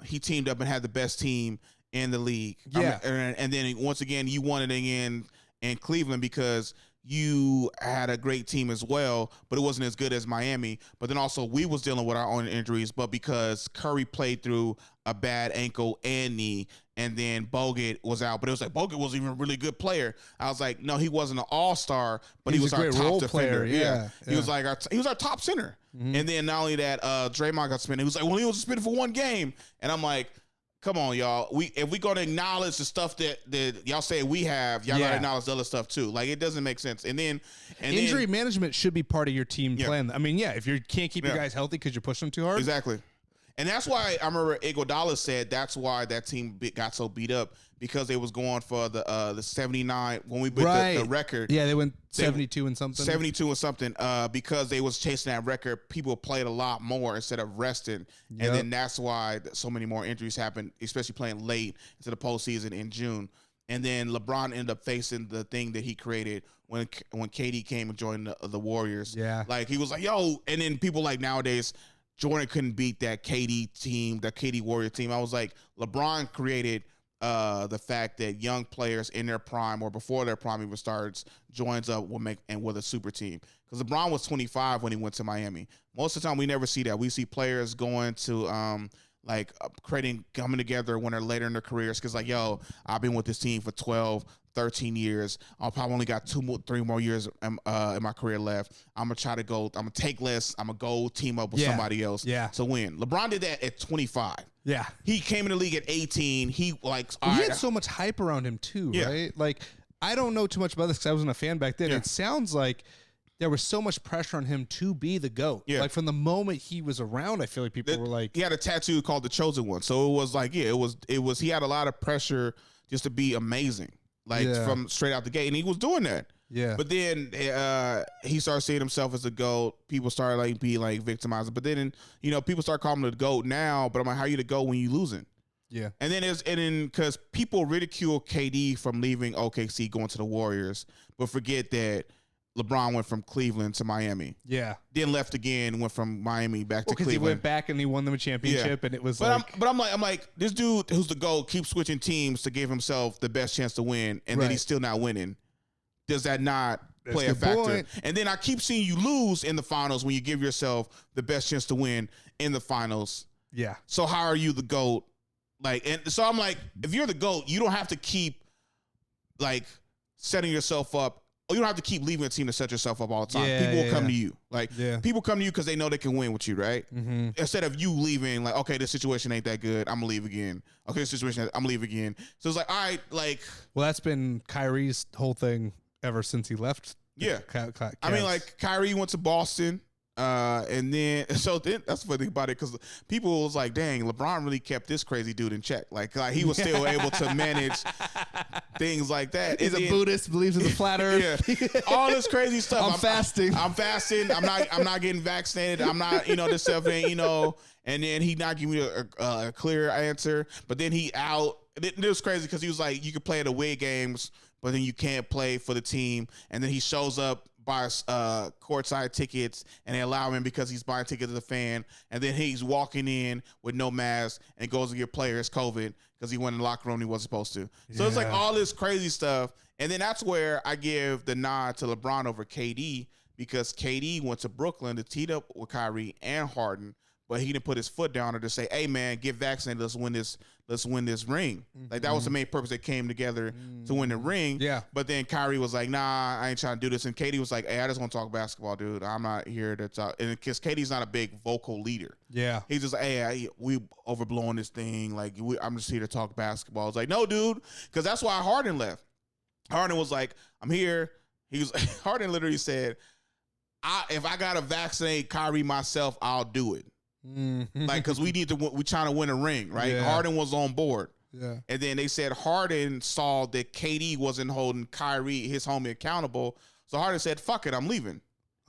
S1: he teamed up and had the best team in the league.
S2: Yeah.
S1: And then once again, you won it again in Cleveland because you had a great team as well, but it wasn't as good as Miami. But then also we was dealing with our own injuries, but because Curry played through a bad ankle and knee, and then Bogut was out, but it was like Bogut wasn't even a really good player. I was like, no, he wasn't an all-star, but he was our top defender. Yeah. He was like he was our top center. Mm-hmm. And then not only that, Draymond got suspended. He was like, well, he was suspended for 1 game. And I'm like, come on, y'all. If we gonna acknowledge the stuff that y'all say we have, y'all gotta acknowledge the other stuff too. Like, it doesn't make sense. And then
S2: injury management should be part of your team plan. I mean, if you can't keep your guys healthy because you're pushing them too hard,
S1: exactly. And that's why I remember Iguodala said that's why that team got so beat up, because they was going for the 79 when we beat the record.
S2: Yeah, they went 72 and something.
S1: 72 and something because they was chasing that record. People played a lot more instead of resting. Yep. And then that's why so many more injuries happened, especially playing late into the postseason in June. And then LeBron ended up facing the thing that he created when KD came and joined the Warriors.
S2: Yeah.
S1: Like, he was like, yo, and then people like nowadays, Jordan couldn't beat that KD team, that KD Warrior team. I was like, LeBron created the fact that young players in their prime or before their prime even starts joins up with a super team. Because LeBron was 25 when he went to Miami. Most of the time, we never see that. We see players going to coming together when they're later in their careers. Because like, yo, I've been with this team for 12, 13 years. I'll probably only got 3 more years in my career left. I'm gonna try to go. I'm gonna take less. I'm gonna go team up with somebody else to win. LeBron did that at 25.
S2: Yeah,
S1: he came in the league at 18. He
S2: had so much hype around him too, right? Like, I don't know too much about this because I wasn't a fan back then. It sounds like there was so much pressure on him to be the GOAT. Yeah. Like, from the moment he was around, I feel like people were like,
S1: he had a tattoo called the Chosen One. So it was like, it was he had a lot of pressure just to be amazing. Like, from straight out the gate, and he was doing that.
S2: Yeah.
S1: But then he started seeing himself as a GOAT. People started being victimized. But then people start calling him the GOAT now. But I'm like, how you the GOAT when you losing?
S2: Yeah.
S1: And then because people ridicule KD from leaving OKC going to the Warriors, but forget that LeBron went from Cleveland to Miami.
S2: Yeah.
S1: Then left again, went from Miami back to Cleveland.
S2: Because he went back and he won them a championship, and it was
S1: I'm like, this dude who's the GOAT keeps switching teams to give himself the best chance to win, and then he's still not winning. Does that not play a factor? Point. And then I keep seeing you lose in the finals when you give yourself the best chance to win in the finals.
S2: Yeah.
S1: So how are you the GOAT? And so I'm like, if you're the GOAT, you don't have to keep setting yourself up. You don't have to keep leaving a team to set yourself up all the time. People will come to you. People come to you because they know they can win with you, right? Mm-hmm. Instead of you leaving, okay, this situation ain't that good, I'm going to leave again. Okay, this situation, I'm going to leave again. So it's like, all right,
S2: well, that's been Kyrie's whole thing ever since he left.
S1: Yeah. I mean, Kyrie went to Boston. And then that's the funny thing about it, because people was like, dang, LeBron really kept this crazy dude in check. Like he was still able to manage things like that.
S2: He's a Buddhist, believes in the flat earth.
S1: Yeah. All this crazy stuff.
S2: I'm fasting.
S1: I'm fasting. I'm not getting vaccinated. I'm not, this stuff ain't, and then he not giving me a clear answer. But then he out. It was crazy because he was like, you can play at the away games, but then you can't play for the team. And then he shows up, buys courtside tickets, and they allow him because he's buying tickets as a fan. And then he's walking in with no mask and goes to get players COVID because he went in the locker room and he wasn't supposed to. So it's like all this crazy stuff. And then that's where I give the nod to LeBron over KD, because KD went to Brooklyn to tee up with Kyrie and Harden, but he didn't put his foot down or to say, hey man, get vaccinated, let's win this ring. Mm-hmm. Like, that was the main purpose. They came together to win the ring. Yeah. But then Kyrie was like, nah, I ain't trying to do this. And KD was like, hey, I just want to talk basketball, dude. I'm not here to talk. And because KD's not a big vocal leader.
S2: Yeah.
S1: He's just like, hey, we overblowing this thing. Like, I'm just here to talk basketball. It's like, no, dude. Because that's why Harden left. Harden was like, I'm here. Harden literally said, if I got to vaccinate Kyrie myself, I'll do it. Mm-hmm. Because we trying to win a ring, right? Yeah. Harden was on board.
S2: Yeah. And
S1: then they said Harden saw that KD wasn't holding Kyrie, his homie, accountable. So Harden said, fuck it, I'm leaving.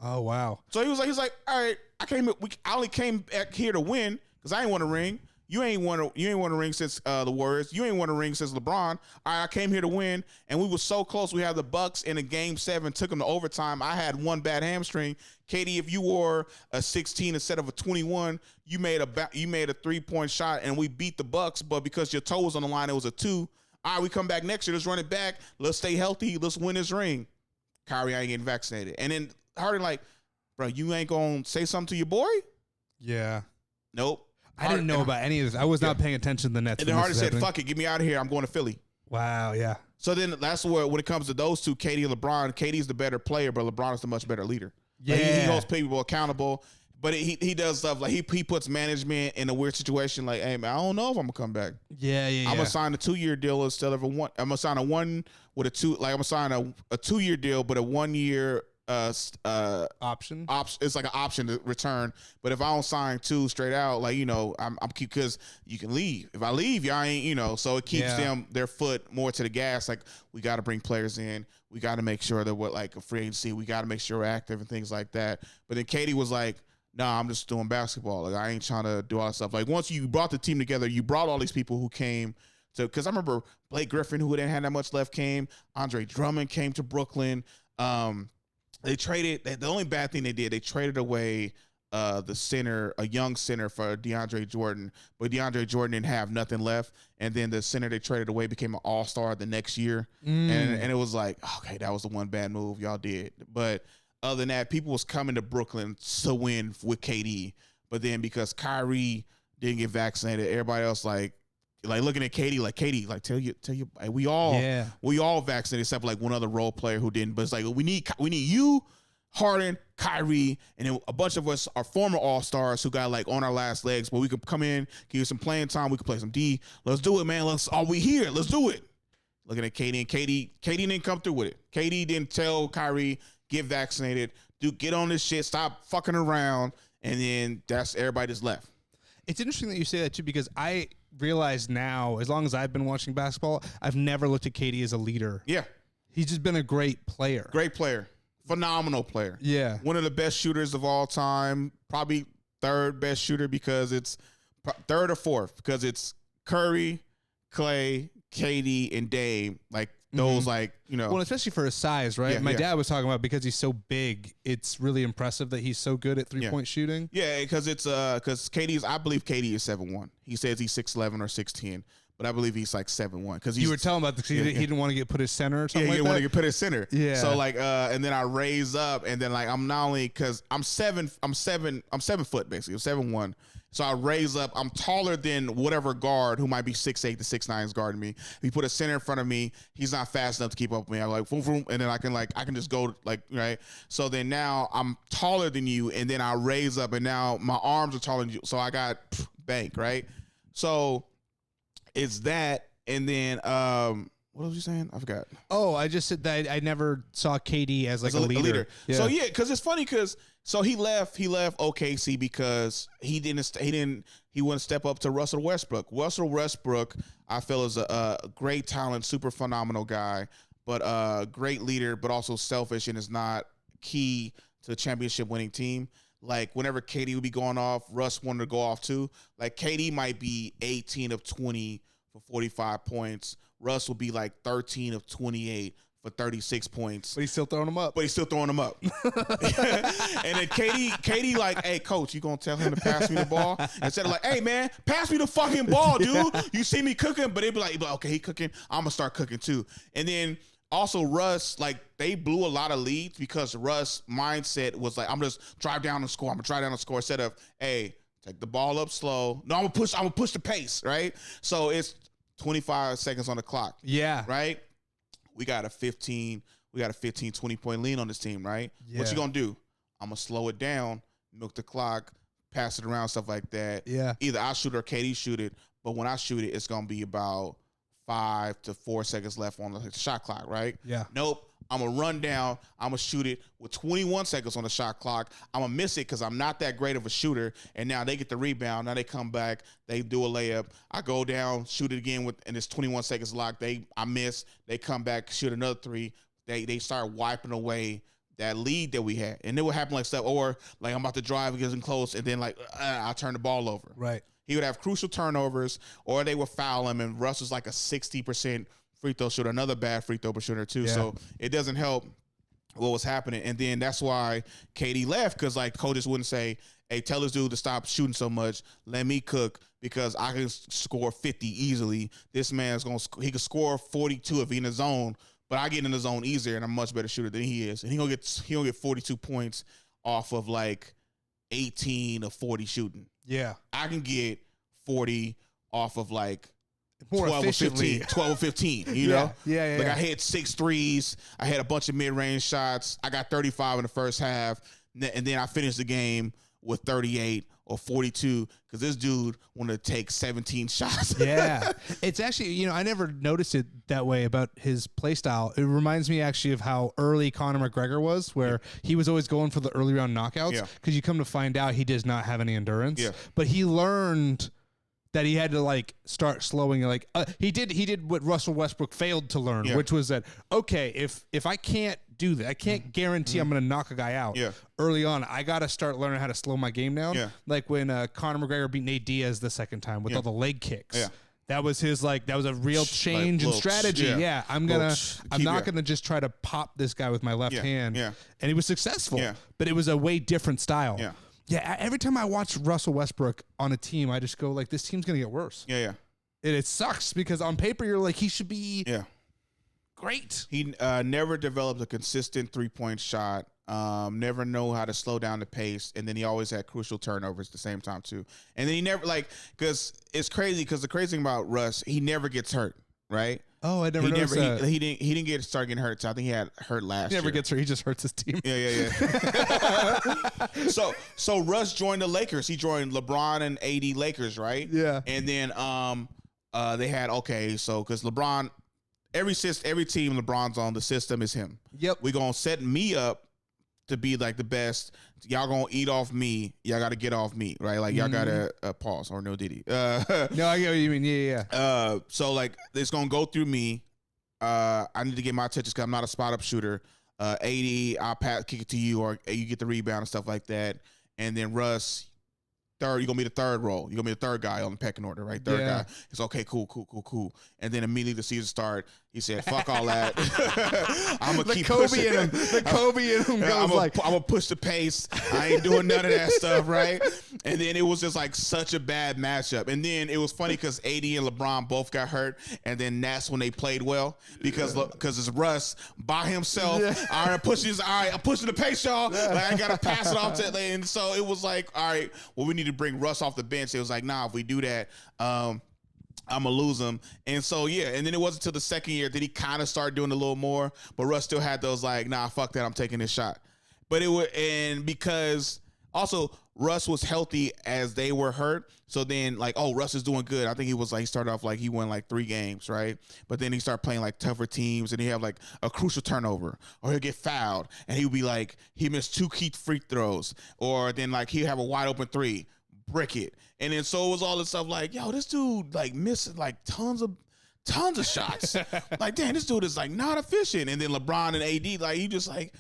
S2: Oh, wow.
S1: So he's like, all right, I only came back here to win because I didn't want a ring. You ain't won a ring since the Warriors. You ain't won a ring since LeBron. I came here to win, and we were so close. We had the Bucks in a game 7, took them to overtime. I had one bad hamstring. KD, if you wore a 16 instead of a 21, you made a 3-point shot, and we beat the Bucks. But because your toe was on the line, it was a 2. All right, we come back next year. Let's run it back. Let's stay healthy. Let's win this ring. Kyrie, I ain't getting vaccinated. And then Harden like, bro, you ain't going to say something to your boy?
S2: Yeah.
S1: Nope.
S2: I didn't know about any of this. I was not paying attention to the Nets.
S1: And then Harden said, fuck it, get me out of here. I'm going to Philly.
S2: Wow, yeah.
S1: So then that's where, when it comes to those two, KD and LeBron, KD's the better player, but LeBron is the much better leader.
S2: Yeah.
S1: Like he holds people accountable, but he does stuff like he puts management in a weird situation like, hey, man, I don't know if I'm going to come back.
S2: Yeah.
S1: I'm going to sign a 2-year deal instead of a one. I'm going to sign a one with a 2, like I'm going to sign a 2-year deal, but a 1-year
S2: option.
S1: It's like an option to return, but if I don't sign 2 straight out, like, you know, I'm keep, because you can leave. If I leave, y'all ain't, you know, so it keeps their foot more to the gas. Like, we got to bring players in. We got to make sure that we're like a free agency. We got to make sure we're active and things like that. But then KD was like, nah, I'm just doing basketball. Like, I ain't trying to do all that stuff. Like, once you brought the team together, you brought all these people who came to, because I remember Blake Griffin, who didn't have that much left, came. Andre Drummond came to Brooklyn. They traded. The only bad thing they did, they traded away the center, a young center, for DeAndre Jordan. But DeAndre Jordan didn't have nothing left, and then the center they traded away became an all-star the next year. And it was like, okay, that was the one bad move y'all did. But other than that, people was coming to Brooklyn to win with KD. But then because Kyrie didn't get vaccinated, everybody else like looking at KD, like tell you, like, we all vaccinated except like one other role player who didn't. But it's like we need you, Harden, Kyrie, and then a bunch of us are former All-Stars who got like on our last legs, but we could come in, give you some playing time. We could play some D. Let's do it, man. We here. Let's do it. Looking at KD, and KD didn't come through with it. KD didn't tell Kyrie, get vaccinated, get on this shit, stop fucking around, and then that's everybody just left.
S2: It's interesting that you say that too, because I realize now, as long as I've been watching basketball, I've never looked at KD as a leader.
S1: Yeah.
S2: He's just been a great player.
S1: Great player. Phenomenal player.
S2: Yeah.
S1: One of the best shooters of all time. Probably third best shooter because it's third or fourth because it's Curry, Clay, KD, and Dame. Like those, like, you know.
S2: Well, especially for his size, right?
S1: Yeah,
S2: My dad was talking about because he's so big, it's really impressive that he's so good at 3-point shooting.
S1: Yeah, because it's because I believe KD is 7'1". He says he's 6'11" or 6'10", but I believe he's like 7'1". Because
S2: you were telling about he didn't want to get put his center or something.
S1: Yeah,
S2: he
S1: didn't want to get put his center.
S2: Yeah.
S1: So like, and then I raise up, and then like I'm not only because I'm 7 foot basically, I'm 7'1". So I raise up. I'm taller than whatever guard who might be 6'8" to 6'9" is guarding me. If you put a center in front of me, he's not fast enough to keep up with me. I'm like, boom, boom, and then I can just go like, right. So then now I'm taller than you, and then I raise up, and now my arms are taller than you. So I got bank, right. So it's that, and then what was you saying? I forgot. Oh,
S2: I just said that I never saw KD as like a leader.
S1: Yeah. So yeah, because it's funny because he left OKC because he wouldn't step up to Russell Westbrook. Russell Westbrook, I feel, is a great talent, super phenomenal guy, but a great leader, but also selfish and is not key to a championship winning team. Like whenever KD would be going off, Russ wanted to go off too. Like KD might be 18 of 20 for 45 points. Russ will be like 13 of 28 for 36 points.
S2: But he's still throwing them up.
S1: And then KD like, hey, coach, you going to tell him to pass me the ball? Instead of like, hey, man, pass me the fucking ball, dude. You see me cooking? But they'd be like, okay, he cooking. I'm going to start cooking too. And then also Russ, like they blew a lot of leads because Russ' mindset was like, I'm just drive down and score. I'm going to drive down and score instead of, hey, take the ball up slow. No, I'm going to push the pace, right? So it's 25 seconds on the clock.
S2: Yeah.
S1: Right? We got a 15, 20-point lead on this team, right?
S2: Yeah.
S1: What you going to do? I'm going to slow it down, milk the clock, pass it around, stuff like that.
S2: Yeah.
S1: Either I shoot or KD shoot it, but when I shoot it, it's going to be about 5 to 4 seconds left on the shot clock, right?
S2: Yeah.
S1: Nope. I'm going to run down. I'm going to shoot it with 21 seconds on the shot clock. I'm going to miss it because I'm not that great of a shooter. And now they get the rebound. Now they come back. They do a layup. I go down, shoot it again, and it's 21 seconds locked. I miss. They come back, shoot another 3. They start wiping away that lead that we had. And it would happen like stuff, or like I'm about to drive, getting close, and then like I turn the ball over.
S2: Right.
S1: He would have crucial turnovers, or they would foul him, and Russ was like a 60% free throw shooter, another bad free throw shooter too. Yeah. So it doesn't help what was happening. And then that's why KD left, because like coaches wouldn't say, hey, tell this dude to stop shooting so much. Let me cook, because I can score 50 easily. This man's he can score 42 if he in the zone, but I get in the zone easier, and I'm a much better shooter than he is. And he gonna get 42 points off of like 18 or 40 shooting.
S2: Yeah.
S1: I can get 40 off of like
S2: more
S1: 12
S2: efficiently.
S1: 12 or 15, you know?
S2: Yeah.
S1: Like I hit 6 threes. I had a bunch of mid-range shots. I got 35 in the first half. And then I finished the game with 38 or 42, because this dude wanted to take 17 shots.
S2: Yeah. It's actually, I never noticed it that way about his play style. It reminds me actually of how early Conor McGregor was, where he was always going for the early round knockouts, because you come to find out he does not have any endurance. Yeah. But he learned that he had to like start slowing. Like he did what Russell Westbrook failed to learn, which was that, okay, if I can't do that, I can't guarantee I'm going to knock a guy out early on. I got to start learning how to slow my game down. Yeah. Like when Conor McGregor beat Nate Diaz the second time with all the leg kicks. Yeah. That was his that was a real change in strategy. Yeah. I'm not gonna just try to pop this guy with my left hand. Yeah. And he was successful. Yeah. But it was a way different style. Yeah. Yeah, every time I watch Russell Westbrook on a team, I just go like, this team's gonna get worse.
S1: Yeah.
S2: And it sucks, because on paper you're like, he should be great.
S1: He never developed a consistent 3-point shot. Never know how to slow down the pace, and then he always had crucial turnovers at the same time too. And then he never because it's crazy, because the crazy thing about Russ, he never gets hurt, right?
S2: Oh, I never noticed that.
S1: He didn't start getting hurt. So I think he had hurt last year.
S2: He never gets hurt. He just hurts his team.
S1: Yeah. So Russ joined the Lakers. He joined LeBron and AD Lakers, right?
S2: Yeah.
S1: And then they had because LeBron, every team LeBron's on, the system is him.
S2: Yep.
S1: We gonna set me up to be like the best. Y'all gonna eat off me. Y'all gotta get off me, right? Like y'all gotta pause or no Diddy.
S2: No, I get what you mean. Yeah.
S1: So like it's gonna go through me. I need to get my touches because I'm not a spot up shooter. AD, I'll kick it to you, or you get the rebound and stuff like that. And then Russ, you're gonna be the third role. You're gonna be the third guy on the pecking order, right? Third guy. It's okay, cool. And then immediately the season start, he said, "Fuck all that. I'm gonna keep pushing."
S2: The Kobe in him goes
S1: I'm gonna push the pace. I ain't doing none of that stuff, right? And then it was just like such a bad matchup. And then it was funny because AD and LeBron both got hurt, and then that's when they played well, because it's Russ by himself. Yeah. All right, I'm pushing the pace, y'all. Like, I gotta pass it off to, and so it was like, all right, well, we need to bring Russ off the bench. It was like, nah, if we do that, I'm gonna lose him. And so and then it wasn't until the second year that he kind of started doing a little more, but Russ still had those like, nah, fuck that, I'm taking this shot. But because also Russ was healthy as they were hurt, so then like, oh, Russ is doing good. I think he started off like he won like 3 games, right? But then he started playing like tougher teams, and he have like a crucial turnover, or he'll get fouled, and he'll be like, he missed 2 key free throws, or then like he'll have a wide open 3, brick it. And then so it was all this stuff like, yo, this dude like missing like tons of shots. Like, damn, this dude is like not efficient. And then LeBron and AD, like, he just like,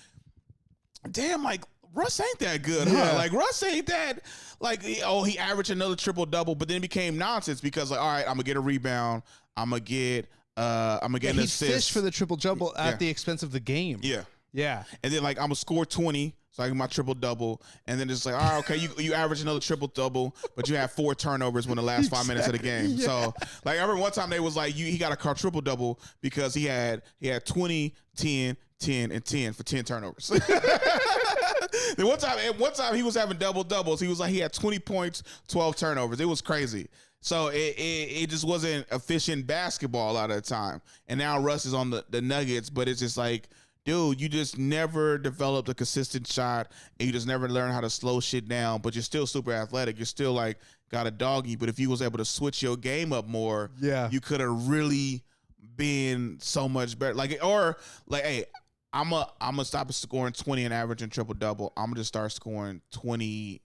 S1: damn, like Russ ain't that good, huh? Like Russ ain't that, like, he averaged another triple double, but then it became nonsense because like, all right, I'm gonna get a rebound, I'm gonna get an assist.
S2: He's fished for the triple double at the expense of the game. Yeah.
S1: And then like I'm gonna score 20. So I get my triple double, and then it's like, all right, okay, you average another triple double, but you have 4 turnovers when the last 5 minutes of the game. Yeah. So like I remember one time they was like, he got a triple double because he had 20, 10, 10, and 10 for 10 turnovers. Then one time he was having double doubles. He was like, he had 20 points, 12 turnovers. It was crazy. So it just wasn't efficient basketball a lot of the time. And now Russ is on the Nuggets, but it's just like, dude, you just never developed a consistent shot, and you just never learned how to slow shit down, but you're still super athletic. You're still like got a doggy, but if you was able to switch your game up more, you could have really been so much better. Like, or like, hey, I'm gonna stop scoring 20 and averaging triple double. I'm gonna just start scoring 20.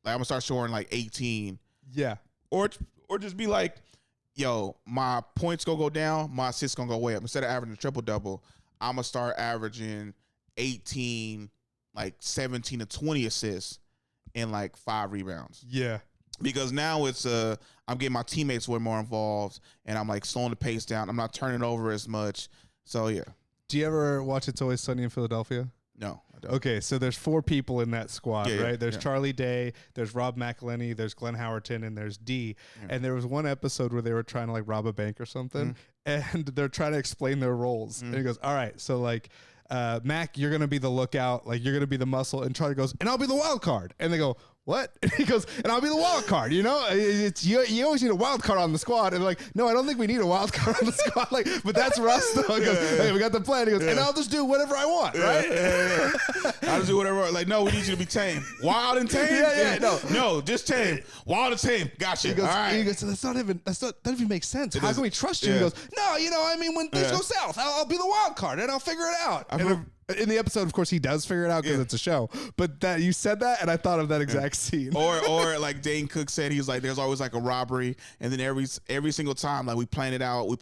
S1: Like, I'm gonna start scoring like 18.
S2: Yeah.
S1: Or just be like, yo, my points gonna go down, my assists gonna go way up. Instead of averaging a triple double, I'm gonna start averaging 18, like 17 to 20 assists and like 5 rebounds.
S2: Yeah.
S1: because now it's I'm getting my teammates way more involved, and I'm like slowing the pace down. I'm not turning over as much. So yeah.
S2: Do you ever watch It's Always Sunny in Philadelphia?
S1: No, I don't.
S2: Okay, so there's 4 people in that squad, right?
S1: Yeah,
S2: there's Charlie Day, there's Rob McElhenney, there's Glenn Howerton, and there's D. And there was one episode where they were trying to like rob a bank or something, and they're trying to explain their roles. And he goes, "All right, so like Mac, you're gonna be the lookout, like you're gonna be the muscle," and Charlie goes, "And I'll be the wild card." And they go, "What?" And he goes, "And I'll be the wild card." You know, it's you always need a wild card on the squad. And they're like, "No, I don't think we need a wild card on the squad." Like, but that's Russ though. He goes, "Hey, we got the plan." He goes, "And I'll just do whatever I want, right?"
S1: I'll just do whatever. Like, no, we need you to be tame, wild and tame. No, just tame, wild and tame. Gotcha.
S2: He goes,
S1: all right.
S2: He goes, so that doesn't even make sense. How can we trust you? He goes, "No, you know, I mean, when things go south, I'll be the wild card and I'll figure it out." In the episode, of course, he does figure it out because it's a show. But that you said that, and I thought of that exact scene.
S1: Or like Dane Cook said, he's like, there's always like a robbery, and then every single time, like we plan it out. We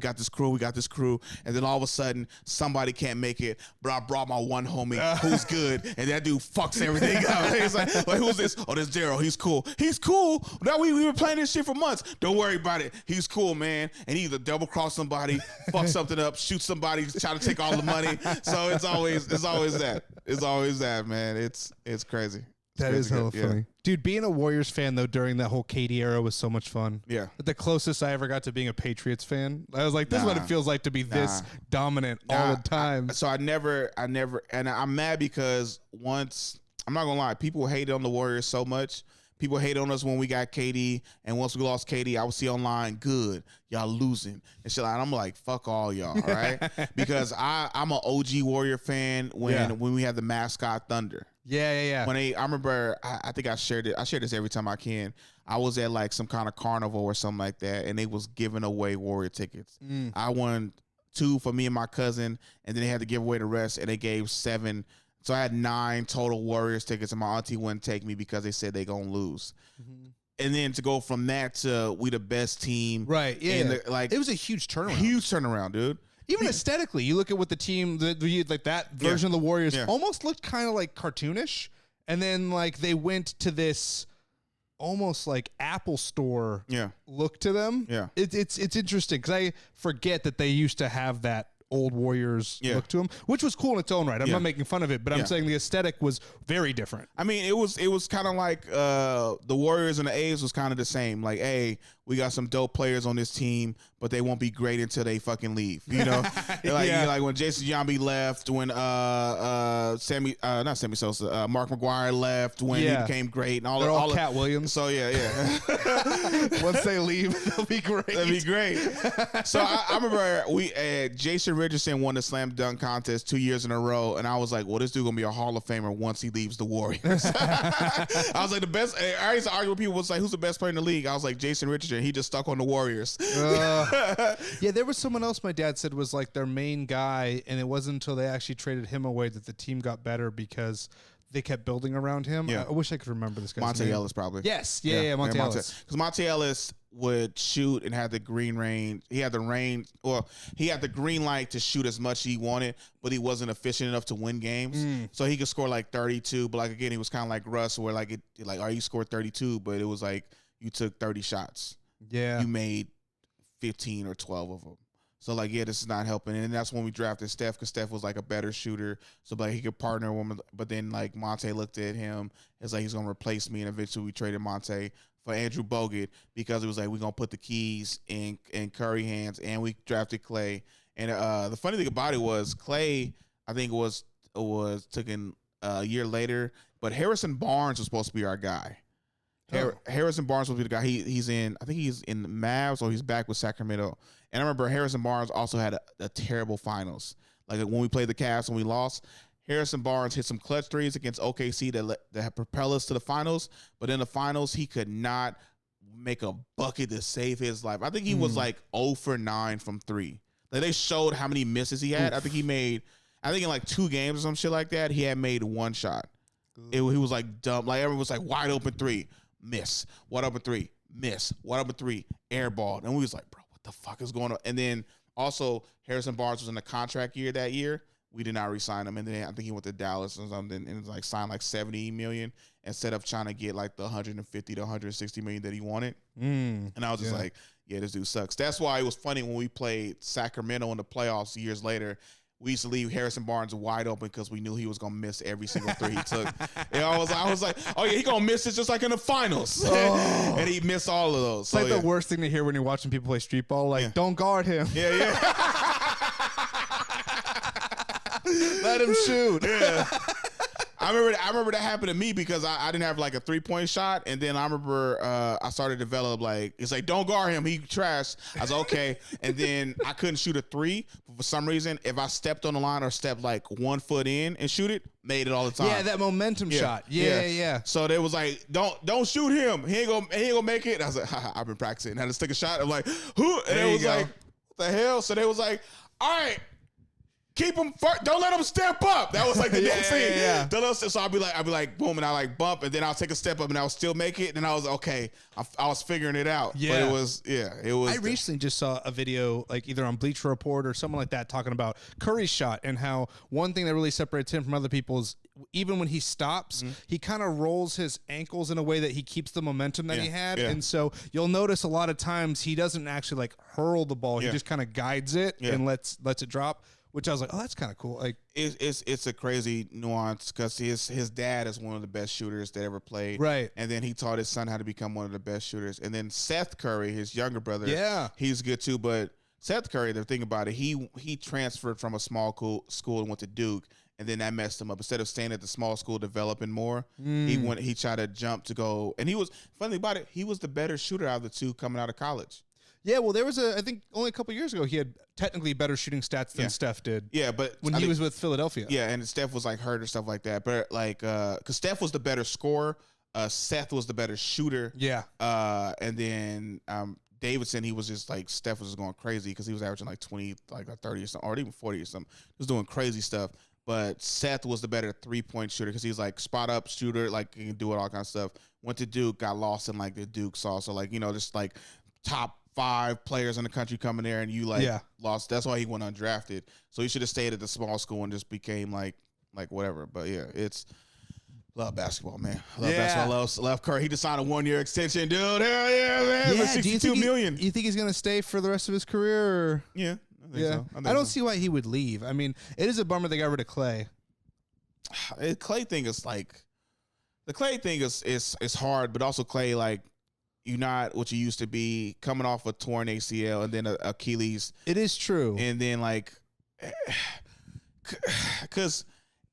S1: got this crew, and then all of a sudden, somebody can't make it. But I brought my one homie who's good, and that dude fucks everything up. He's like who's this? Oh, this Daryl. He's cool. He's cool. Now we were planning this shit for months. Don't worry about it. He's cool, man. And he either double cross somebody, fuck something up, shoot somebody, try to take all the money. So it's always that, man. It's crazy.
S2: That is hella funny. Dude, being a Warriors fan, though, during that whole KD era was so much fun.
S1: Yeah.
S2: The closest I ever got to being a Patriots fan. I was like, this is what it feels like to be this dominant all the time.
S1: I never, and I'm mad because once, I'm not going to lie, people hated on the Warriors so much. People hate on us when we got KD, and once we lost KD, I would see online, good, y'all losing. And shit, I'm like, fuck all y'all, all right? Because I'm an OG Warrior fan when we had the mascot Thunder.
S2: Yeah.
S1: When I remember, I think I shared it. I share this every time I can. I was at like some kind of carnival or something like that, and they was giving away Warrior tickets. I won 2 for me and my cousin, and then they had to give away the rest, and they gave 7. So I had 9 total Warriors tickets, and my auntie wouldn't take me because they said they gonna lose. And then to go from that to we the best team,
S2: right? Yeah,
S1: like
S2: it was a huge turnaround.
S1: Huge turnaround, dude.
S2: Even aesthetically, you look at what the team, like that version of the Warriors, almost looked kind of like cartoonish, and then like they went to this almost like Apple Store look to them.
S1: Yeah,
S2: it's interesting because I forget that they used to have that old Warriors look to them, which was cool in its own right. I'm not making fun of it, but I'm saying the aesthetic was very different.
S1: I mean, it was kind of like the Warriors and the A's was kind of the same. Like, hey, we got some dope players on this team, but they won't be great until they fucking leave. You know, like when Jason Giambi left, when not Sammy Sosa, Mark McGuire left, when he became great, and
S2: they're all Cat Williams.
S1: So yeah.
S2: Once they leave, they'll be great.
S1: They'll be great. So I remember Jason Richardson won the slam dunk contest 2 years in a row, and I was like, well, this dude gonna be a Hall of Famer once he leaves the Warriors. I was like, the best. I used to argue with people. Was like, who's the best player in the league? I was like, Jason Richardson. He just stuck on the Warriors.
S2: Yeah, there was someone else my dad said was like their main guy, and it wasn't until they actually traded him away that the team got better because they kept building around him. I wish I could remember this guy's
S1: Monte
S2: name.
S1: Ellis, probably.
S2: Yes, Monte Ellis.
S1: Because Monte Ellis would shoot and had the green range. He had the range, or he had the green light to shoot as much as he wanted, but he wasn't efficient enough to win games. So he could score like 32, but like again, he was kind of like Russ, where like you scored 32, but it was like you took 30 shots.
S2: Yeah,
S1: you made 15 or 12 of them. So like, this is not helping. And that's when we drafted Steph, because Steph was like a better shooter, so like he could partner with him. But then like Monte looked at him as like he's gonna replace me, and eventually we traded Monte for Andrew Bogut because it was like we're gonna put the keys in Curry hands, and we drafted Clay. And the funny thing about it was Clay, I think it was taken a year later, but Harrison Barnes was supposed to be our guy. Harrison Barnes will be the guy. He's in the Mavs, or he's back with Sacramento. And I remember Harrison Barnes also had a terrible finals. Like when we played the Cavs and we lost, Harrison Barnes hit some clutch threes against OKC that propelled us to the finals. But in the finals, he could not make a bucket to save his life. I think he was like 0 for 9 from 3. Like they showed how many misses he had. I think in like 2 games or some shit like that, he had made 1 shot. He was like dumb. Like everyone was like wide open 3. Miss. Wide open 3. Miss. Wide open 3. Airball. And we was like, bro, what the fuck is going on? And then also Harrison Barnes was in a contract year that year, we did not re-sign him. And then I think he went to Dallas or something and like signed like $70 million instead of trying to get like the 150 to 160 million that he wanted. And I was just like, yeah, this dude sucks. That's why it was funny when we played Sacramento in the playoffs years later. We used to leave Harrison Barnes wide open because we knew he was gonna miss every single three he took. And I was like, oh yeah, he gonna miss it just like in the finals. And he missed all of those.
S2: It's like the worst thing to hear when you're watching people play street ball. Like, don't guard him.
S1: Yeah.
S2: Let him shoot.
S1: Yeah. I remember that happened to me because I didn't have like a 3-point shot, and then I remember I started to develop like it's like don't guard him, he trash. I was okay, and then I couldn't shoot a 3 for some reason. If I stepped on the line or stepped like 1 foot in and shoot it, made it all the time.
S2: Yeah, that momentum shot. Yeah.
S1: So they was like, don't shoot him. He ain't gonna make it. And I was like, I've been practicing. I just took a shot. I'm like, who? And it was like, what the hell? So they was like, all right. Keep him first. Don't let him step up. That was like the next thing.
S2: Yeah.
S1: So I'll be like, boom, and I like bump, and then I'll take a step up, and I'll still make it. And I was okay. I was figuring it out.
S2: Yeah.
S1: But it was.
S2: I recently just saw a video, like either on Bleacher Report or someone like that, talking about Curry's shot and how one thing that really separates him from other people is even when he stops, he kind of rolls his ankles in a way that he keeps the momentum that he had. Yeah. And so you'll notice a lot of times he doesn't actually like hurl the ball. He just kind of guides it and lets it drop. Which I was like, oh, that's kind of cool. Like
S1: it's a crazy nuance because his dad is one of the best shooters that ever played.
S2: Right.
S1: And then he taught his son how to become one of the best shooters. And then Seth Curry, his younger brother, he's good too. But Seth Curry, the thing about it, he transferred from a small school and went to Duke, and then that messed him up. Instead of staying at the small school developing more, he tried to jump to go. And funny about it, he was the better shooter out of the two coming out of college.
S2: Yeah, well, there was I think only a couple years ago, he had technically better shooting stats than Steph did.
S1: Yeah, but
S2: when he was with Philadelphia.
S1: Yeah, and Steph was like hurt or stuff like that. But like, because Steph was the better scorer, Seth was the better shooter.
S2: Yeah.
S1: And then Davidson, he was just like Steph was just going crazy because he was averaging like 20, like 30 or something, or even 40 or something. He was doing crazy stuff. But Seth was the better 3-point shooter because he was like spot up shooter, like he can do it all kinds of stuff. Went to Duke, got lost in like the Duke sauce. So like just like top 5 players in the country coming there, and you lost. That's why he went undrafted. So he should have stayed at the small school and just became like whatever. But yeah, it's love basketball, man. Basketball. Love Curry. He just signed a 1-year extension, dude. Hell yeah, man.
S2: Yeah,
S1: $62 million.
S2: You think he's gonna stay for the rest of his career? Or?
S1: Yeah, I think so.
S2: I don't see why he would leave. I mean, it is a bummer they got rid of Clay.
S1: Clay thing is like the Clay thing is hard, but also Clay like. You're not what you used to be, coming off a torn ACL and then a Achilles.
S2: It is true.
S1: And then like, because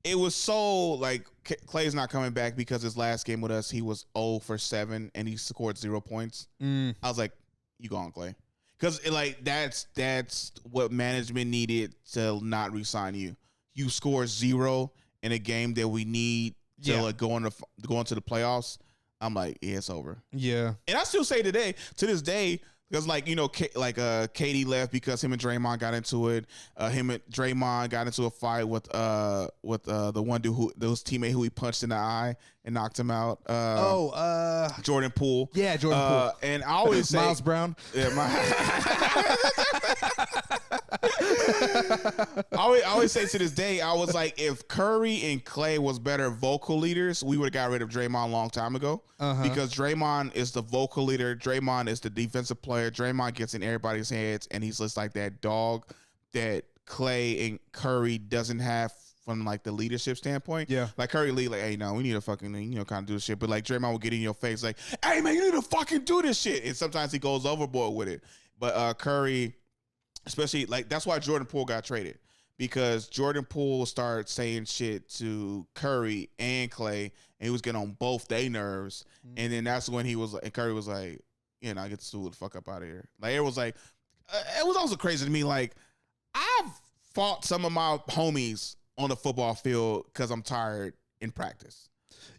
S1: it was so like Clay's not coming back because his last game with us, he was 0 for 7 and he scored 0 points. I was like, you gone, Clay. Because like that's what management needed to not re-sign you. You score 0 in a game that we need to like go into the playoffs. I'm like, yeah, it's over.
S2: Yeah.
S1: And I still say to this day, because like, KD left because him and Draymond got into it. Him and Draymond got into a fight with the one dude his teammate who he punched in the eye and knocked him out. Jordan Poole.
S2: Yeah, Jordan Poole.
S1: And I always say
S2: Miles Brown.
S1: Yeah, I always say to this day, I was like, if Curry and Clay was better vocal leaders, we would have got rid of Draymond a long time ago. Because Draymond is the vocal leader. Draymond is the defensive player. Draymond gets in everybody's heads, and he's just like that dog that Clay and Curry doesn't have from like the leadership standpoint.
S2: Yeah.
S1: Like Curry lead, like, hey, no, we need to fucking, kind of do this shit. But like Draymond will get in your face like, hey, man, you need to fucking do this shit. And sometimes he goes overboard with it. But Curry, especially, like, that's why Jordan Poole got traded, because Jordan Poole started saying shit to Curry and Clay, and he was getting on both their nerves. And then that's when Curry was like, I get the fuck up out of here. Like, it was like, it was also crazy to me. Like, I've fought some of my homies on the football field because I'm tired in practice.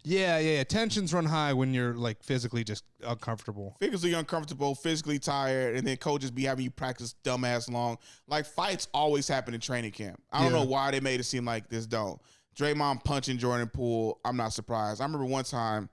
S2: Yeah. Tensions run high when you're like physically just uncomfortable.
S1: Physically tired, and then coaches be having you practice dumbass long. Like, fights always happen in training camp. I don't know why they made it seem like this don't. Draymond punching Jordan Poole, I'm not surprised. I remember one time,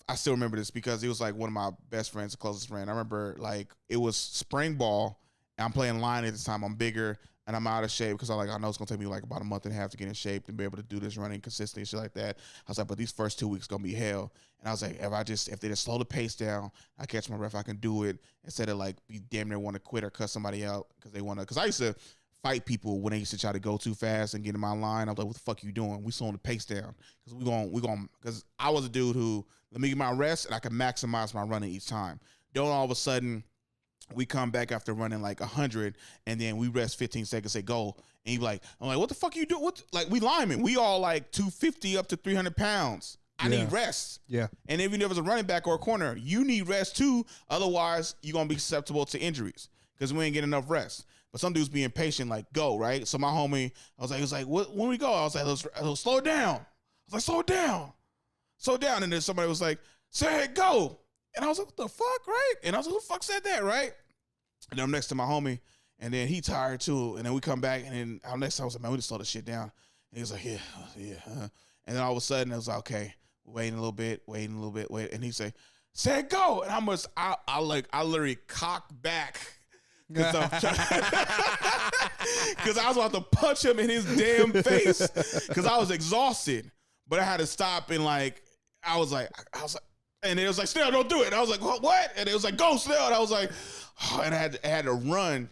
S1: I still remember this because he was like one of my best friends, closest friend. I remember like it was spring ball, and I'm playing line at this time. I'm bigger. and I'm out of shape because I know it's gonna take me like about a month and a half to get in shape and be able to do this running consistently and shit like that. I was like, but these first 2 weeks gonna be hell. And I was like, if they just slow the pace down, I catch my breath, I can do it instead of like be damn near want to quit or cut somebody out because they want to. Because I used to fight people when they used to try to go too fast and get in my line. I was like, what the fuck you doing? We slowing the pace down because I was a dude who let me get my rest and I can maximize my running each time. Don't all of a sudden we come back after running like 100 and then we rest 15 seconds, say go. And you like, I'm like, what the fuck you do? What? Like we linemen, we all like 250 up to 300 pounds. I need rest. Yeah. And even if it's a running back or a corner, you need rest too. Otherwise, you're going to be susceptible to injuries because we ain't getting enough rest. But some dudes be impatient, like, go, right? So my homie, he was like, when we go? I was like, let's slow it down. I was like, slow it down. Slow down. And then somebody was like, say, go. And I was like, what the fuck, right? And I was like, who the fuck said that, right? And then I'm next to my homie, and then he tired too. And then we come back, and then our next time I was like, man, we just slow this shit down. And he was like, yeah. And then all of a sudden, I was like, okay, waiting a little bit, wait. And he say go. And I literally cocked back. Because I was about to punch him in his damn face because I was exhausted. But I had to stop and I was like, and it was like, Snell, don't do it. And I was like, what? And it was like, go, Snell. And I was like, oh, and I had to run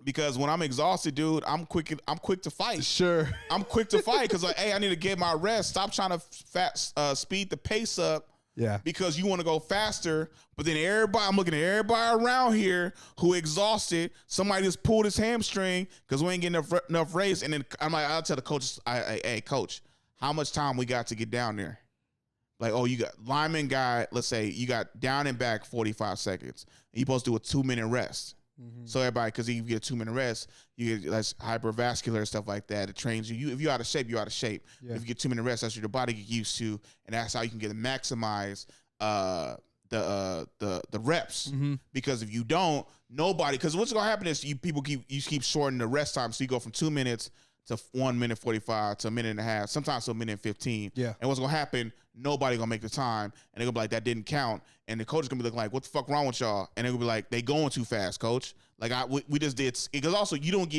S1: because when I'm exhausted, dude, I'm quick to fight.
S2: Sure.
S1: I'm quick to fight because hey, I need to get my rest. Stop trying to speed the pace up.
S2: Yeah.
S1: Because you want to go faster, but then I'm looking at everybody around here who exhausted. Somebody just pulled his hamstring because we ain't getting enough race. And then I'll tell the coach, hey, coach, how much time we got to get down there? Like, oh, you got lineman guy, let's say you got down and back 45 seconds. And you're supposed to do a 2-minute rest. Mm-hmm. So everybody, because you get a 2-minute rest, you get less hypervascular and stuff like that. It trains you. If you're out of shape, you're out of shape. Yeah. If you get 2-minute rest, that's what your body get used to, and that's how you can get to maximize the reps. Mm-hmm. Because if you don't, nobody. Because what's gonna happen is you keep shortening the rest time, so you go from 2 minutes to 1 minute 45 to a minute and a half, sometimes to a minute and 15. Yeah. And what's gonna happen? Nobody gonna make the time, and they're gonna be like, that didn't count. And the coach is gonna be looking like, what the fuck wrong with y'all? And they're gonna be like, they going too fast, coach. Like we just did, because also you don't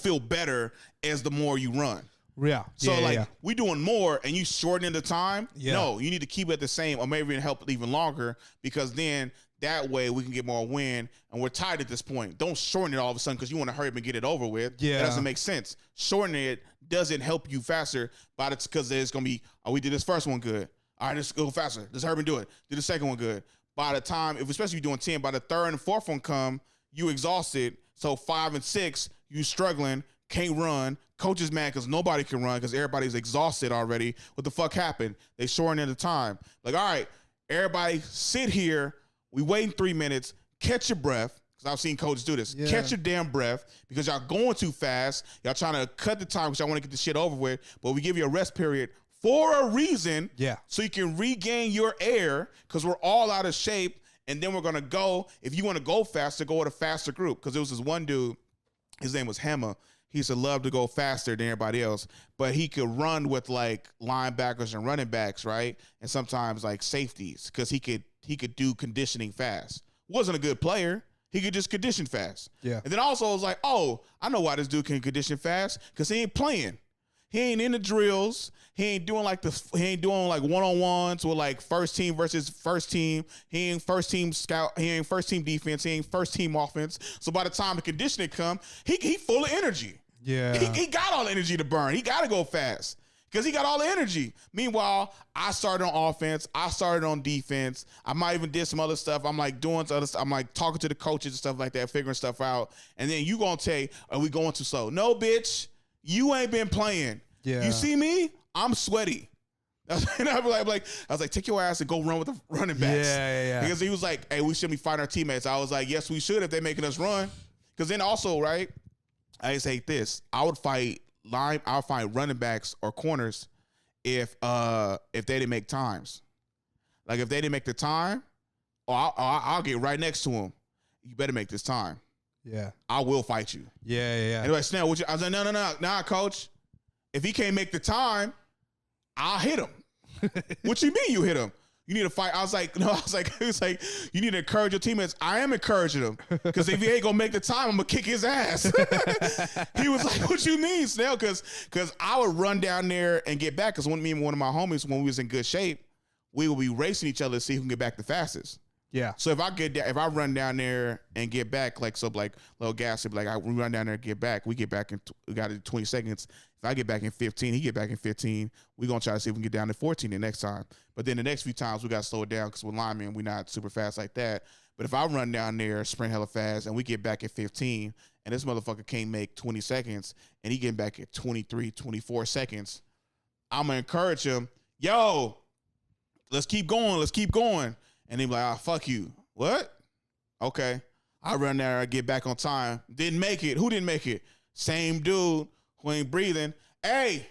S1: feel better as the more you run.
S2: Yeah.
S1: So we doing more and you shortening the time. Yeah. No, you need to keep it the same or maybe even help it even longer because then that way we can get more win and we're tired at this point. Don't shorten it all of a sudden because you want to hurry up and get it over with. Yeah. That doesn't make sense. Shortening it doesn't help you faster, but it's because it's going to be, oh, we did this first one good. All right, let's go faster. Let's hurry and do it. Do the second one good. By the time, especially if you're doing 10, by the third and fourth one come, you exhausted. So 5 and 6, you struggling, can't run. Coach is mad because nobody can run because everybody's exhausted already. What the fuck happened? They shortened the time. Like, all right, everybody sit here. We waiting 3 minutes. Catch your breath. Because I've seen coaches do this. Yeah. Catch your damn breath because y'all going too fast. Y'all trying to cut the time because y'all want to get the shit over with. But we give you a rest period for a reason. Yeah. So you can regain your air because we're all out of shape. And then we're going to go. If you want to go faster, go with a faster group. Because there was this one dude. His name was Hema. He used to love to go faster than everybody else. But he could run with like linebackers and running backs, right? And sometimes like safeties because he could do conditioning fast. Wasn't a good player. He could just condition fast. Yeah. And then also I was like, oh, I know why this dude can condition fast because he ain't playing. He ain't in the drills. He ain't doing like one-on-ones with like first team versus first team. He ain't first team scout. He ain't first team defense. He ain't first team offense. So by the time the conditioning come, he full of energy. Yeah. He got all the energy to burn. He got to go fast. Because he got all the energy. Meanwhile, I started on offense. I started on defense. I might even did some other stuff. I'm like doing other stuff. I'm like talking to the coaches and stuff like that, figuring stuff out. And then you gonna say, are we going too slow? No, bitch. You ain't been playing. Yeah. You see me? I'm sweaty. And I was like, take your ass and go run with the running backs. Yeah. Because he was like, hey, we shouldn't be fighting our teammates. I was like, yes, we should if they're making us run. Because then also, right, I just hate this. I'll find running backs or corners if they didn't make times. Like if they didn't make the time, or I'll get right next to them. You better make this time. Yeah. I will fight you. Yeah. And like, Snell, I was like, no, coach. If he can't make the time, I'll hit him. What you mean you hit him? You need to fight. I was like, no, it was like, you need to encourage your teammates. I am encouraging him because if he ain't gonna make the time, I'm gonna kick his ass. He was like, what you mean, Snell? Because I would run down there and get back. Because me and one of my homies, when we was in good shape, we would be racing each other to see who can get back the fastest.
S2: Yeah.
S1: So if I run down there and get back, little gas, like we run down there and get back, we got it in 20 seconds. If I get back in 15, he get back in 15. We're going to try to see if we can get down to 14 the next time. But then the next few times we got to slow it down because we're linemen, we're not super fast like that. But if I run down there, sprint hella fast, and we get back at 15, and this motherfucker can't make 20 seconds, and he getting back at 23, 24 seconds, I'm going to encourage him, yo, let's keep going. And he be like, fuck you. What? Okay. I run there, I get back on time. Didn't make it. Who didn't make it? Same dude who ain't breathing. Hey,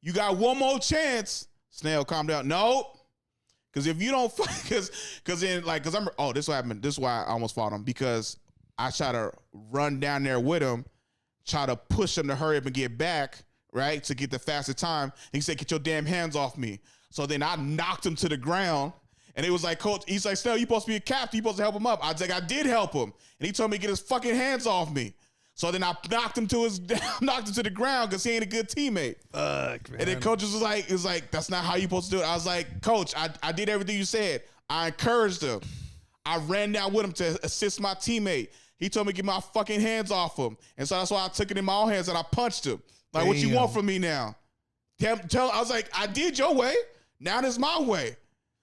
S1: you got one more chance. Snell, calm down. Nope. Because if you don't, because this is what happened. This is why I almost fought him, because I try to run down there with him, try to push him to hurry up and get back, right, to get the faster time. And he said, get your damn hands off me. So then I knocked him to the ground. And it was like, Coach, he's like, Snell, you supposed to be a captain. You supposed to help him up. I was like, I did help him. And he told me to get his fucking hands off me. So then I knocked him to the ground because he ain't a good teammate.
S2: Fuck, man.
S1: And then Coach was like, that's not how you supposed to do it. I was like, Coach, I did everything you said. I encouraged him. I ran down with him to assist my teammate. He told me to get my fucking hands off him. And so that's why I took it in my own hands and I punched him. Like, What you want from me now? I was like, I did your way. Now this my way.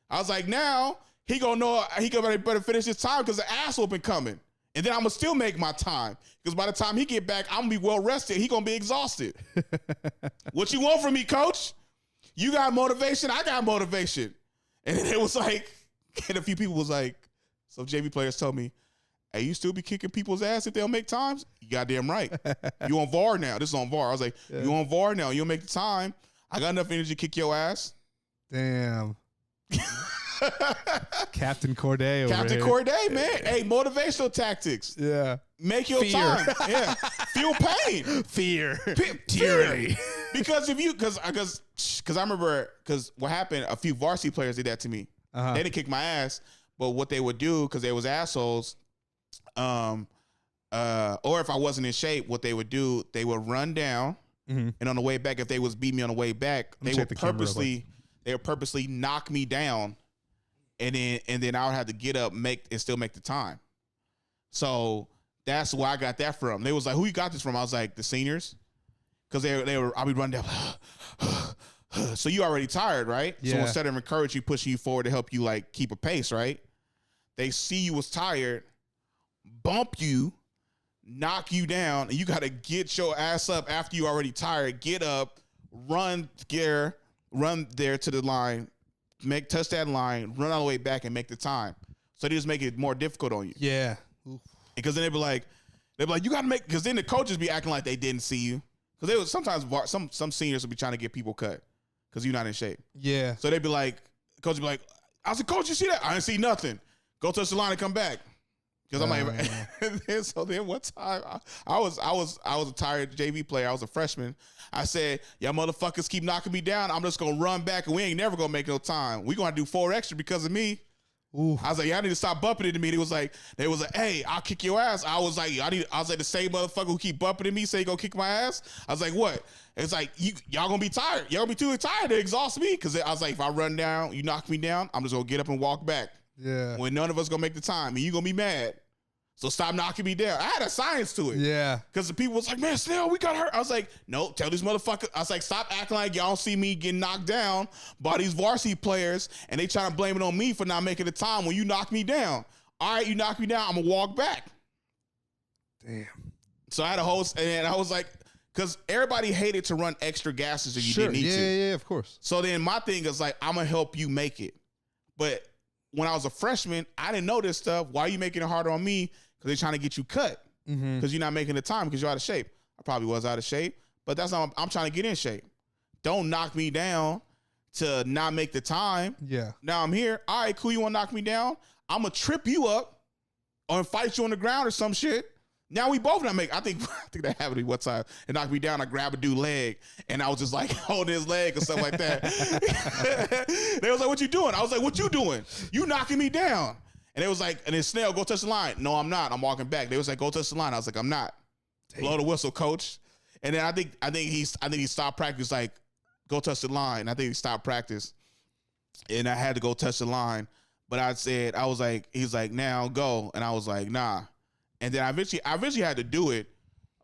S1: I was like, now he gonna know he gonna better finish his time because the ass whooping coming. And then I'm gonna still make my time. Because by the time he get back, I'm gonna be well rested. He gonna be exhausted. What you want from me, Coach? You got motivation, I got motivation. And then it was like, and a few people was like, some JV players told me, hey, you still be kicking people's ass if they don't make times? You goddamn right. You on VAR now. This is on VAR. I was like, You on VAR now. You don't make the time. I got enough energy to kick your ass.
S2: Damn. Captain Corde over
S1: Captain
S2: here.
S1: Corde, man. Hey, motivational tactics.
S2: Yeah.
S1: Make your time. Yeah. Feel pain.
S2: Fear.
S1: Tyranny. Because I remember, because what happened, a few varsity players did that to me. They didn't kick my ass, but what they would do, because they was assholes, or if I wasn't in shape, what they would do, they would run down, and on the way back, if they was beat me on the way back, they would purposely knock me down, and then I would have to get up, and still make the time. So that's where I got that from. They was like, "Who you got this from?" I was like, "The seniors," because I'll be running down. So you already tired, right? Yeah. So instead of encouraging you, pushing you forward to help you like keep a pace, right? They see you was tired, bump you, knock you down, and you got to get your ass up after you already tired. Get up, run there to the line, touch that line, run all the way back and make the time. So they just make it more difficult on you.
S2: Yeah.
S1: Because then they'd be like, you got to make, because then the coaches be acting like they didn't see you. Because they was sometimes some seniors would be trying to get people cut because you're not in shape.
S2: Yeah.
S1: So they'd be like, coach would be like, I said, Coach, you see that? I didn't see nothing. Go touch the line and come back. Because I'm like, so then one time I was a tired JV player. I was a freshman. I said, y'all motherfuckers keep knocking me down. I'm just gonna run back and we ain't never gonna make no time. We gonna do 4 extra because of me. Ooh. I was like, y'all need to stop bumping into me. They was like, hey, I'll kick your ass. I was like, the same motherfucker who keep bumping into me say you gonna kick my ass. I was like, what? It's like, y'all gonna be tired. Y'all gonna be too tired to exhaust me. Cause I was like, if I run down, you knock me down, I'm just gonna get up and walk back.
S2: Yeah.
S1: When none of us gonna make the time and you gonna be mad. So stop knocking me down. I had a science to it.
S2: Yeah.
S1: Because the people was like, man, Snell, we got hurt. I was like, no, tell these motherfuckers. I was like, stop acting like y'all see me getting knocked down by these varsity players and they trying to blame it on me for not making the time when you knocked me down. All right, you knocked me down. I'm going to walk back.
S2: Damn.
S1: So I had a host and I was like, because everybody hated to run extra gases if you didn't need to.
S2: Yeah, of course.
S1: So then my thing is like, I'm going to help you make it. But when I was a freshman, I didn't know this stuff. Why are you making it harder on me? Because they're trying to get you cut because you're not making the time because you're out of shape. I probably was out of shape, but that's not, I'm trying to get in shape. Don't knock me down to not make the time.
S2: Yeah.
S1: Now I'm here. All right, cool. You want to knock me down? I'm going to trip you up or fight you on the ground or some shit. Now we both not make. I think that happened to me one time. It knocked me down. I grabbed a dude's leg, and I was just like holding his leg or something like that. They was like, "What you doing?" I was like, "What you doing? You knocking me down?" And it was like, and then Snell, go touch the line. No, I'm not. I'm walking back. They was like, go touch the line. I was like, I'm not. Damn. Blow the whistle, coach. And then I think he stopped practice. Like, go touch the line. I think he stopped practice, and I had to go touch the line. But I was like, he's like, now go, and I was like, nah. And then I eventually had to do it,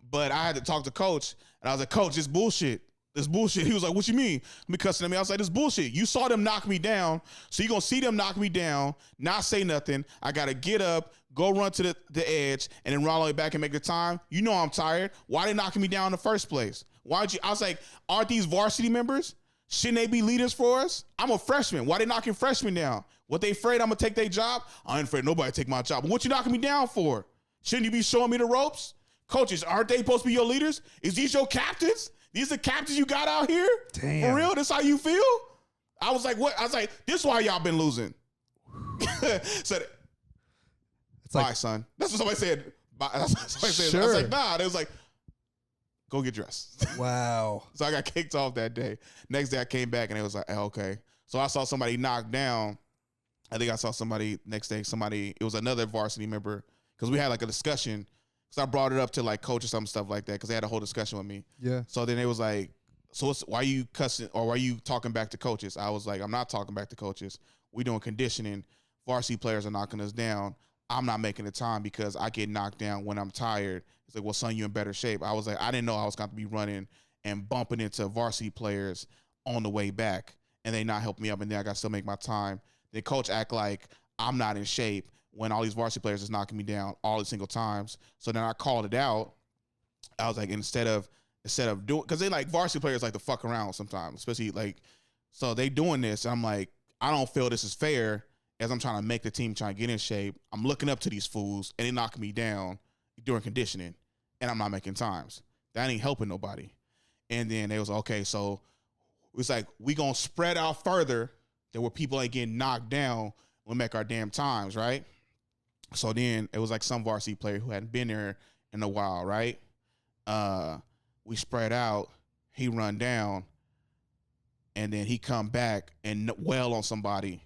S1: but I had to talk to coach, and I was like, coach, this bullshit. This bullshit. He was like, what you mean? Me cussing at me. I was like, this bullshit. You saw them knock me down, so you're going to see them knock me down, not say nothing. I got to get up, go run to the edge, and then run all the way back and make the time. You know I'm tired. Why they knocking me down in the first place? Why'd you? I was like, aren't these varsity members? Shouldn't they be leaders for us? I'm a freshman. Why they knocking freshmen down? What, they afraid I'm going to take their job? I ain't afraid nobody take my job. But what you knocking me down for? Shouldn't you be showing me the ropes? Coaches, aren't they supposed to be your leaders? Is these your captains? These the captains you got out here?
S2: Damn.
S1: For real? This how you feel? I was like, what? I was like, this is why y'all been losing. So, it's bye, like, son. That's what somebody said. Bye. That's what somebody said. Sure. I was like, nah. They was like, go get dressed.
S2: Wow.
S1: So I got kicked off that day. Next day I came back and it was like, oh, okay. So I saw somebody knocked down. I think I saw somebody next day, it was another varsity member, because we had like a discussion. So I brought it up to like coach or some stuff like that, because they had a whole discussion with me.
S2: Yeah.
S1: So then it was like, so why are you cussing, or why are you talking back to coaches? I was like, I'm not talking back to coaches. We doing conditioning. Varsity players are knocking us down. I'm not making the time because I get knocked down when I'm tired. It's like, well, son, you in better shape. I was like, I didn't know I was going to be running and bumping into varsity players on the way back, and they not helping me up, and then I got to still make my time. The coach act like I'm not in shape when all these varsity players is knocking me down all the single times. So then I called it out. I was like, instead of doing, because they like varsity players like to fuck around sometimes, especially like, so they doing this. And I'm like, I don't feel this is fair as I'm trying to make the team, trying to get in shape. I'm looking up to these fools and they knocking me down during conditioning, and I'm not making times. That ain't helping nobody. And then they was okay. So it's like, we gonna spread out further than where people ain't getting knocked down. We'll make our damn times, right? So then it was like some varsity player who hadn't been there in a while, right? We spread out, he run down, and then he come back and wail on somebody.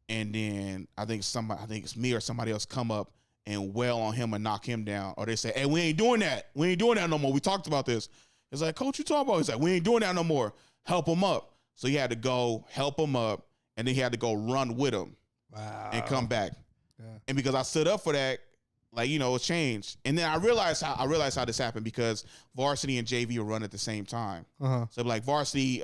S1: And then I think it's me or somebody else come up and wail on him and knock him down. Or they say, hey, we ain't doing that. We ain't doing that no more. We talked about this. It's like, coach, you talking about? He's like, we ain't doing that no more. Help him up. So he had to go help him up, and then he had to go run with him.
S2: Wow.
S1: And come back.
S2: Yeah.
S1: And because I stood up for that, like, you know, it changed. And then I realized how this happened, because varsity and JV will run at the same time.
S2: Uh-huh.
S1: So like varsity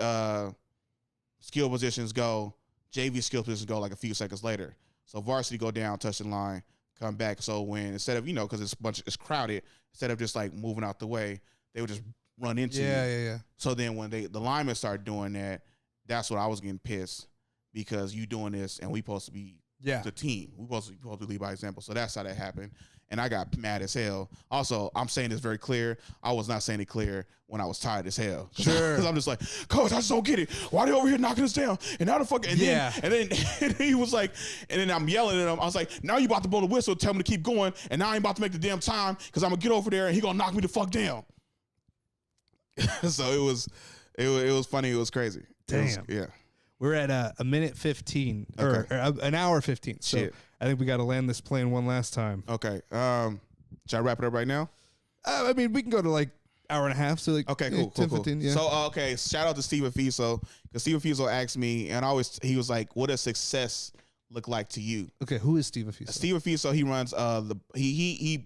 S1: skill positions go, JV skill positions go like a few seconds later. So varsity go down, touch the line, come back. So when, instead of, you know, because it's crowded, instead of just like moving out the way, they would just run into you.
S2: Yeah.
S1: So then when the linemen started doing that, that's what I was getting pissed, because you doing this and we supposed to be the team. We supposed to lead by example. So that's how that happened. And I got mad as hell. Also, I'm saying this very clear. I was not saying it clear when I was tired as hell.
S2: Sure.
S1: Because I'm just like, coach, I just don't get it. Why are they over here knocking us down? And now the fuck. And then he was like, and then I'm yelling at him. I was like, now you about to blow the whistle, tell me to keep going. And now I ain't about to make the damn time, because I'm going to get over there and he going to knock me the fuck down. So it was funny. It was crazy.
S2: Damn.
S1: Yeah.
S2: We're at a minute 15 or an hour 15. So shit. I think we got to land this plane one last time.
S1: Okay. Should I wrap it up right now?
S2: I mean, we can go to like hour and a half. So like,
S1: okay, cool,
S2: 10,
S1: cool.
S2: 15, yeah.
S1: So, okay. Shout out to Steven Fiso, because Steven Fiso asked me, and he was like, what does success look like to you?
S2: Okay. Who is Steven Fiso?
S1: Steven Fiso, he runs, he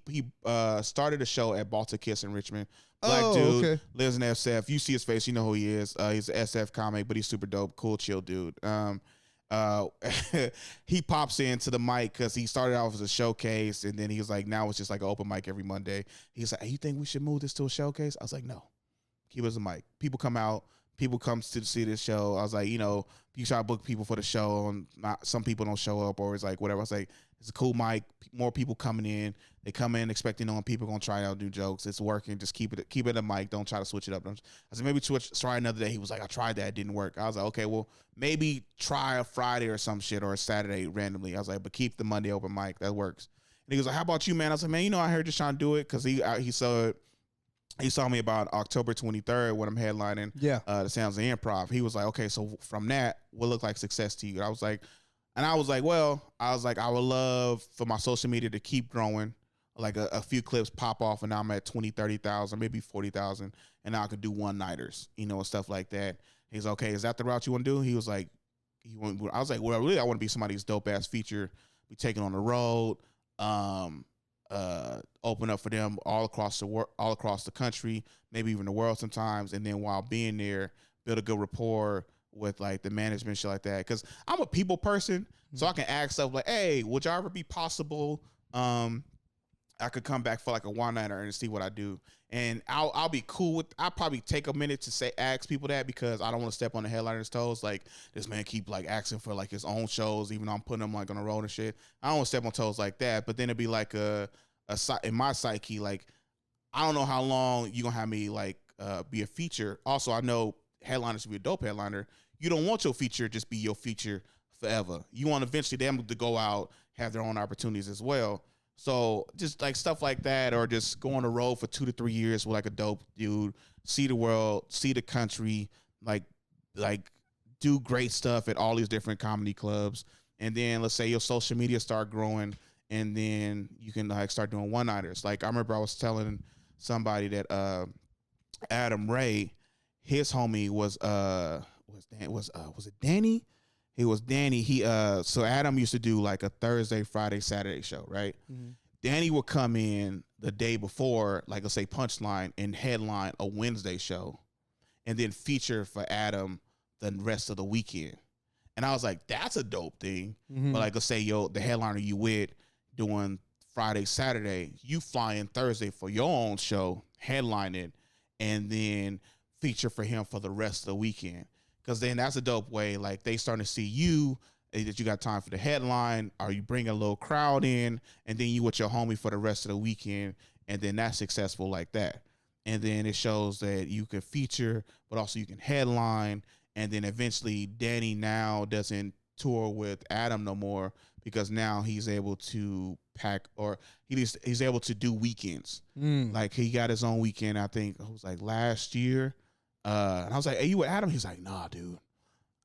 S1: started a show at Baltic Kiss in Richmond. Black dude, okay. Lives in SF. You see his face, you know who he is. He's an SF comic, but he's super dope, cool, chill dude. He pops into the mic because he started off as a showcase, and then he was like, now it's just like an open mic every Monday. He's like, hey, you think we should move this to a showcase? I was like, no, keep it as a mic. People come out, people come to see this show. I was like, you know, you try to book people for the show, and some people don't show up, or it's like whatever. I was like, it's a cool mic, more people coming in. They come in expecting people gonna try out new jokes. It's working. Just keep it a mic. Don't try to switch it up. I said, maybe try another day. He was like, I tried that, it didn't work. I was like, okay, well, maybe try a Friday or some shit, or a Saturday randomly. I was like, but keep the Monday open mic. That works. he was like, how about you, man? I was like, man, I heard you trying to do it because he saw me about October 23rd when I'm headlining the Sounds of Improv. He was like, okay, so from that, what looked like success to you? I was like, I would love for my social media to keep growing, like a few clips pop off, and now I'm at 20, 30,000, maybe 40,000, and now I could do one-nighters, and stuff like that. He's okay, is that the route you want to do? He was like, I was like, well, really, I want to be somebody's dope-ass feature, be taken on the road, open up for them all across the country, maybe even the world sometimes, and then while being there, build a good rapport with like the management, shit like that. Because I'm a people person, so I can ask stuff like, "Hey, would y'all ever be possible? I could come back for like a one-nighter and see what I do." And I'll be cool with. I'll probably take a minute to ask people that because I don't want to step on the headliner's toes. Like this man keep like asking for like his own shows, even though I'm putting him like on the road and shit. I don't want to step on toes like that. But then it'd be like in my psyche, like I don't know how long you gonna have me like be a feature. Also, I know headliners should be a dope headliner. You don't want your feature just be your feature forever. You want eventually them to go out, have their own opportunities as well. So just like stuff like that, or just go on the road for 2 to 3 years with like a dope dude, see the world, see the country, like do great stuff at all these different comedy clubs. And then let's say your social media start growing, and then you can like start doing one-nighters. Like I remember I was telling somebody that Adam Ray, his homie was it Danny? He was Danny. So Adam used to do like a Thursday, Friday, Saturday show, right? Mm-hmm. Danny would come in the day before, like let's say Punchline, and headline a Wednesday show, and then feature for Adam the rest of the weekend. And I was like, that's a dope thing. Mm-hmm. But like let's say the headliner you with doing Friday, Saturday, you fly in Thursday for your own show, headline it, and then feature for him for the rest of the weekend. Because then that's a dope way. Like they starting to see you, that you got time for the headline, or you bring a little crowd in, and then you with your homie for the rest of the weekend, and then that's successful like that. And then it shows that you can feature, but also you can headline. And then eventually Danny now doesn't tour with Adam no more because now he's able to pack, or he's able to do weekends. Like he got his own weekend, I think it was like last year. And I was like, hey, you with Adam? He's like, nah, dude,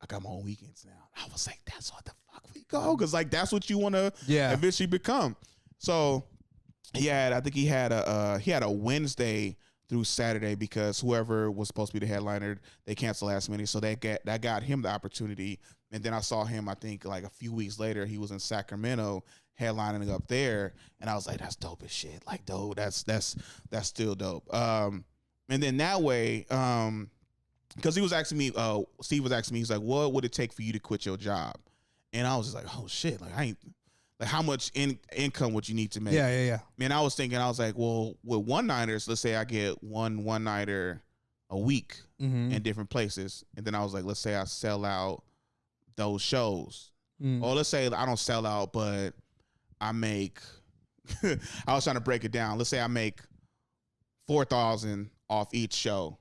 S1: I got my own weekends now. I was like, that's what the fuck we go. Cause like, that's what you want to eventually become. So I think he had a Wednesday through Saturday because whoever was supposed to be the headliner, they canceled last minute. So that got him the opportunity. And then I saw him, I think like a few weeks later, he was in Sacramento headlining up there. And I was like, that's dope as shit. Like, dope. That's still dope. And then that way, because he was asking me, Steve was asking me, he's like, what would it take for you to quit your job? And I was just like, oh shit, like I ain't, like how much income would you need to make?
S2: Yeah.
S1: Man, I was like, well, with one-nighters, let's say I get one-nighter a week in different places. And then I was like, let's say I sell out those shows. Or let's say I don't sell out, but I make, I was trying to break it down. Let's say I make 4,000 off each show,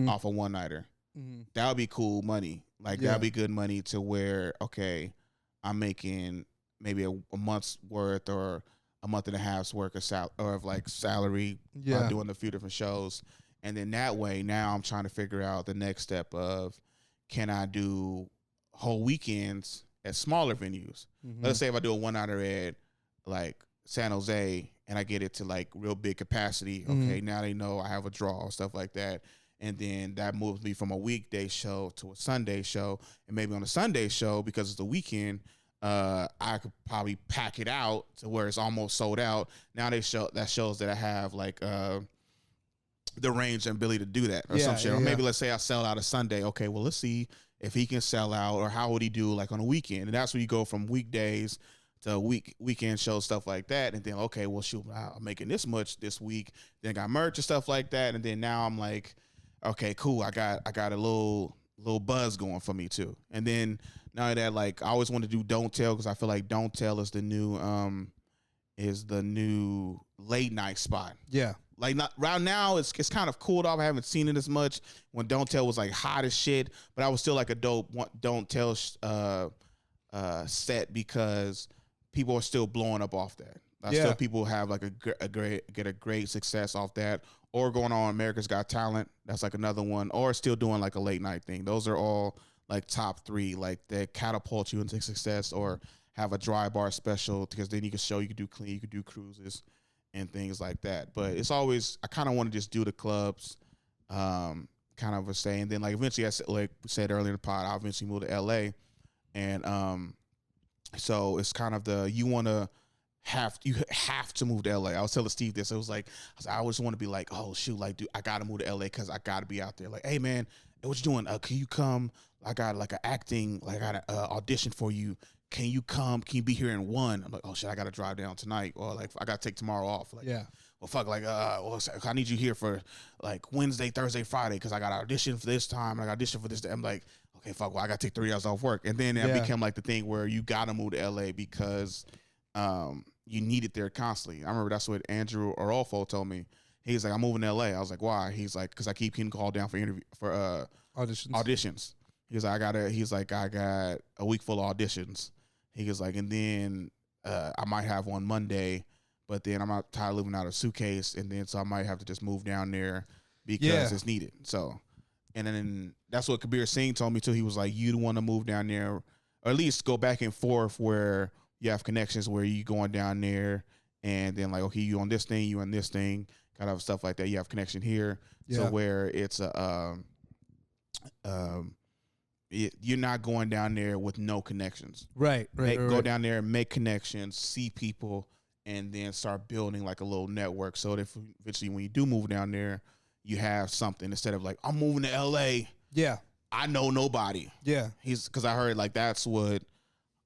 S1: off a one-nighter. That would be cool money. Like that would be good money to where, okay, I'm making maybe a month's worth or a month and a half's worth of salary by doing a few different shows. And then that way, now I'm trying to figure out the next step of, can I do whole weekends at smaller venues? Let's say if I do a one-nighter at like San Jose and I get it to like real big capacity. Okay, now they know I have a draw or stuff like that. And then that moves me from a weekday show to a Sunday show. And maybe on a Sunday show, because it's the weekend, I could probably pack it out to where it's almost sold out. Now that shows that I have like the range and ability to do that or some shit. Or maybe let's say I sell out a Sunday. Okay, well, let's see if he can sell out, or how would he do like on a weekend. And that's where you go from weekdays to weekend shows, stuff like that. And then, okay, well, shoot, I'm making this much this week. Then I got merch and stuff like that. And then now I'm like, okay, cool. I got a little buzz going for me too. And then now that, like, I always want to do Don't Tell, because I feel like Don't Tell is the new late night spot. Yeah. Like, not right now, it's kind of cooled off. I haven't seen it as much when Don't Tell was like hot as shit, but I was still like a dope Don't Tell set, because people are still blowing up off that. Still people have like a great success off that, or going on America's Got Talent. That's like another one, or still doing like a late night thing. Those are all like top 3, like that catapult you into success, or have a dry bar special, because then you can show you can do clean, you can do cruises and things like that. But it's always, I kind of want to just do the clubs, kind of a say. And then like eventually, like we said earlier in the pod, I'll eventually move to LA. And so it's kind of you have to move to LA. I was telling Steve this. It was like, I always want to be like, oh shoot, like dude, I gotta move to LA because I gotta be out there. Like, hey man, what you doing? Can you come? I got like an acting, like I got an audition for you. Can you come? Can you be here in 1? I'm like, oh shit, I gotta drive down tonight, or like I gotta take tomorrow off. Like, well fuck, like well, I need you here for like Wednesday, Thursday, Friday, because I got an audition for this time. I got audition for this day. I'm like, okay, fuck, well I gotta take 3 hours off work, and then that became like the thing where you gotta move to LA because you need it there constantly. I remember that's what Andrew Orolfo told me. He's like, I'm moving to LA. I was like, why? He's like, because I keep getting called down for auditions. He's like, I got a week full of auditions. He was like, and then I might have one Monday, but then I'm not tired of living out of a suitcase, and then so I might have to just move down there because it's needed. So, and then that's what Kabir Singh told me too. He was like, you'd want to move down there, or at least go back and forth where you have connections, where you going down there, and then like, okay, you on this thing, you on this thing, kind of stuff like that. You have connection here, so where it's you're not going down there with no connections.
S2: Right.
S1: Go down there and make connections, see people, and then start building like a little network. So that eventually, when you do move down there, you have something instead of like, I'm moving to LA.
S2: Yeah.
S1: I know nobody.
S2: Yeah.
S1: Because I heard like that's what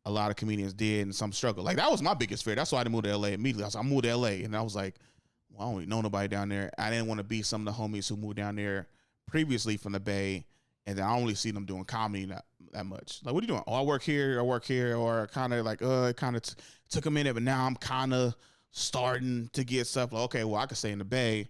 S1: a lot of comedians did, and some struggle. Like that was my biggest fear. That's why I didn't move to LA immediately. I moved to LA, and I was like, well, I don't really know nobody down there. I didn't want to be some of the homies who moved down there previously from the Bay, and then I only see them doing comedy that much. Like, what are you doing? Oh, I work here, or kind of like, it kind of took a minute, but now I'm kind of starting to get stuff. Like, okay, well, I could stay in the Bay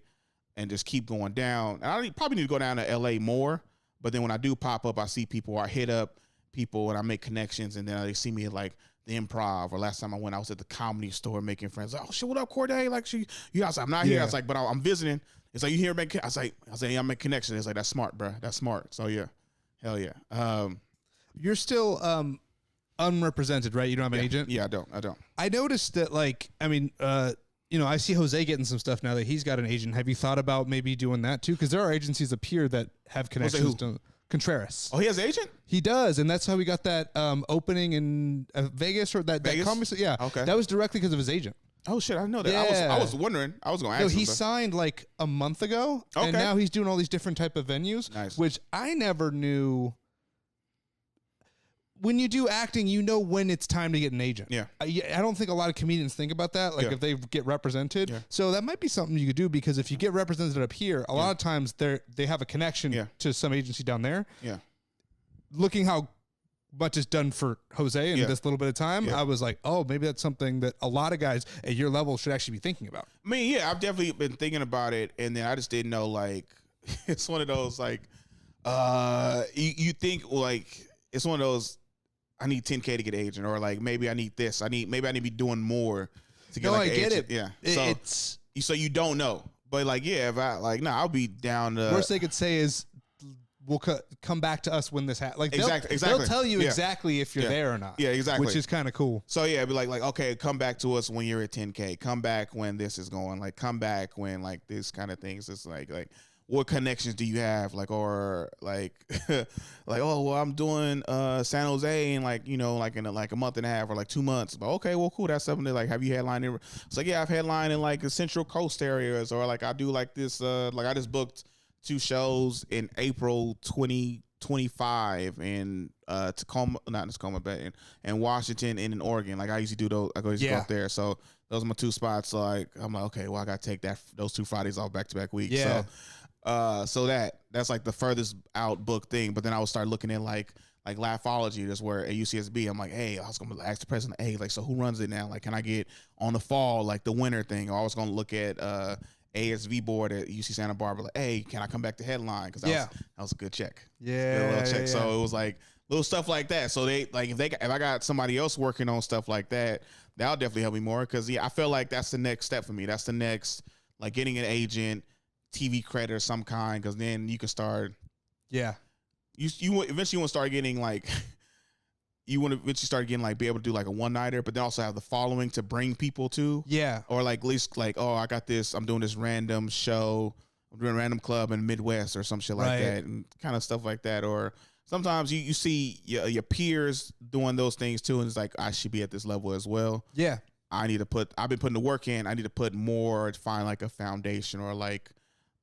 S1: and just keep going down. And I probably need to go down to LA more, but then when I do pop up, I see people, or I hit up people, and I make connections, and then they see me at like the Improv, or last time I went, I was at the Comedy Store making friends. Like, oh shit, what up, Corde? Like, I was like, I'm not here. I was like, but I'm visiting. It's like, you here? I was like, yeah, I'm making connections. It's like, that's smart, bro. That's smart. So yeah, hell yeah.
S2: You're still unrepresented, right? You don't have an agent?
S1: Yeah, I don't.
S2: I noticed that, like, I mean, I see Jose getting some stuff now that he's got an agent. Have you thought about maybe doing that too? Because there are agencies up here that have connections to Contreras.
S1: Oh, he has an agent?
S2: He does, and that's how we got that opening in Vegas, or that comedy. Yeah, okay. That was directly because of his agent.
S1: Oh shit, I didn't know that. Yeah. I was wondering. I was going to ask.
S2: He signed like a month ago, and now he's doing all these different type of venues, which I never knew. When you do acting, you know when it's time to get an agent.
S1: Yeah.
S2: I don't think a lot of comedians think about that, like if they get represented. Yeah. So that might be something you could do, because if you get represented up here, a lot of times they have a connection to some agency down there.
S1: Yeah.
S2: Looking how much is done for Jose in this little bit of time, I was like, oh, maybe that's something that a lot of guys at your level should actually be thinking about.
S1: I mean, yeah, I've definitely been thinking about it, and then I just didn't know, like, it's one of those, like, you think, like, it's one of those, I need 10K to get an agent, or like maybe I need this. Maybe I need to be doing more to get like an agent.
S2: Yeah.
S1: So you don't know. But like, yeah, if I like, no, I'll be down to.
S2: Worst they could say is, we'll come back to us when this happens. Like,
S1: exactly.
S2: They'll tell you exactly if you're there or not.
S1: Yeah, exactly.
S2: Which is kind of cool.
S1: So yeah, be like, okay, come back to us when you're at 10K. Come back when this is going. Like, come back when like this kind of things. It's like. What connections do you have? Like, or like, like, oh, well, I'm doing San Jose in like, in like a month and a half or like 2 months. But okay, well, cool. That's something that like, have you headlined in? It's like, yeah, I've headlined in like the Central Coast areas, or like I do like this. Like I just booked 2 shows in April 2025 in Tacoma, but in Washington and in Oregon. Like I usually do those. I go up there. So those are my 2 spots. So like I'm like, okay, well, I gotta take those 2 Fridays off back-to-back weeks.
S2: Yeah.
S1: So that's like the furthest out book thing. But then I would start looking at like Laughology. That's where at UCSB, I'm like, hey, I was gonna ask the president, hey, like, so who runs it now? Like, can I get on the fall, like the winter thing? Or I was gonna look at ASV board at UC Santa Barbara, like, hey, can I come back to headline? Because that was a good check.
S2: Yeah,
S1: good little check. So it was like little stuff like that. So they like if I got somebody else working on stuff like that, that'll definitely help me more. Because I feel like that's the next step for me. That's the next, like, getting an agent, TV credit of some kind. Because then you can start.
S2: Yeah.
S1: You eventually want to start getting like. You want to eventually start getting like be able to do like a one-nighter, but then also have the following to bring people to.
S2: Yeah.
S1: Or like at least like, oh, I got this. I'm doing this random show. I'm doing a random club in the Midwest or some shit like that, and kind of stuff like that. Or sometimes you see your peers doing those things too, and it's like, I should be at this level as well.
S2: Yeah.
S1: I've been putting the work in. I need to put more to find like a foundation or like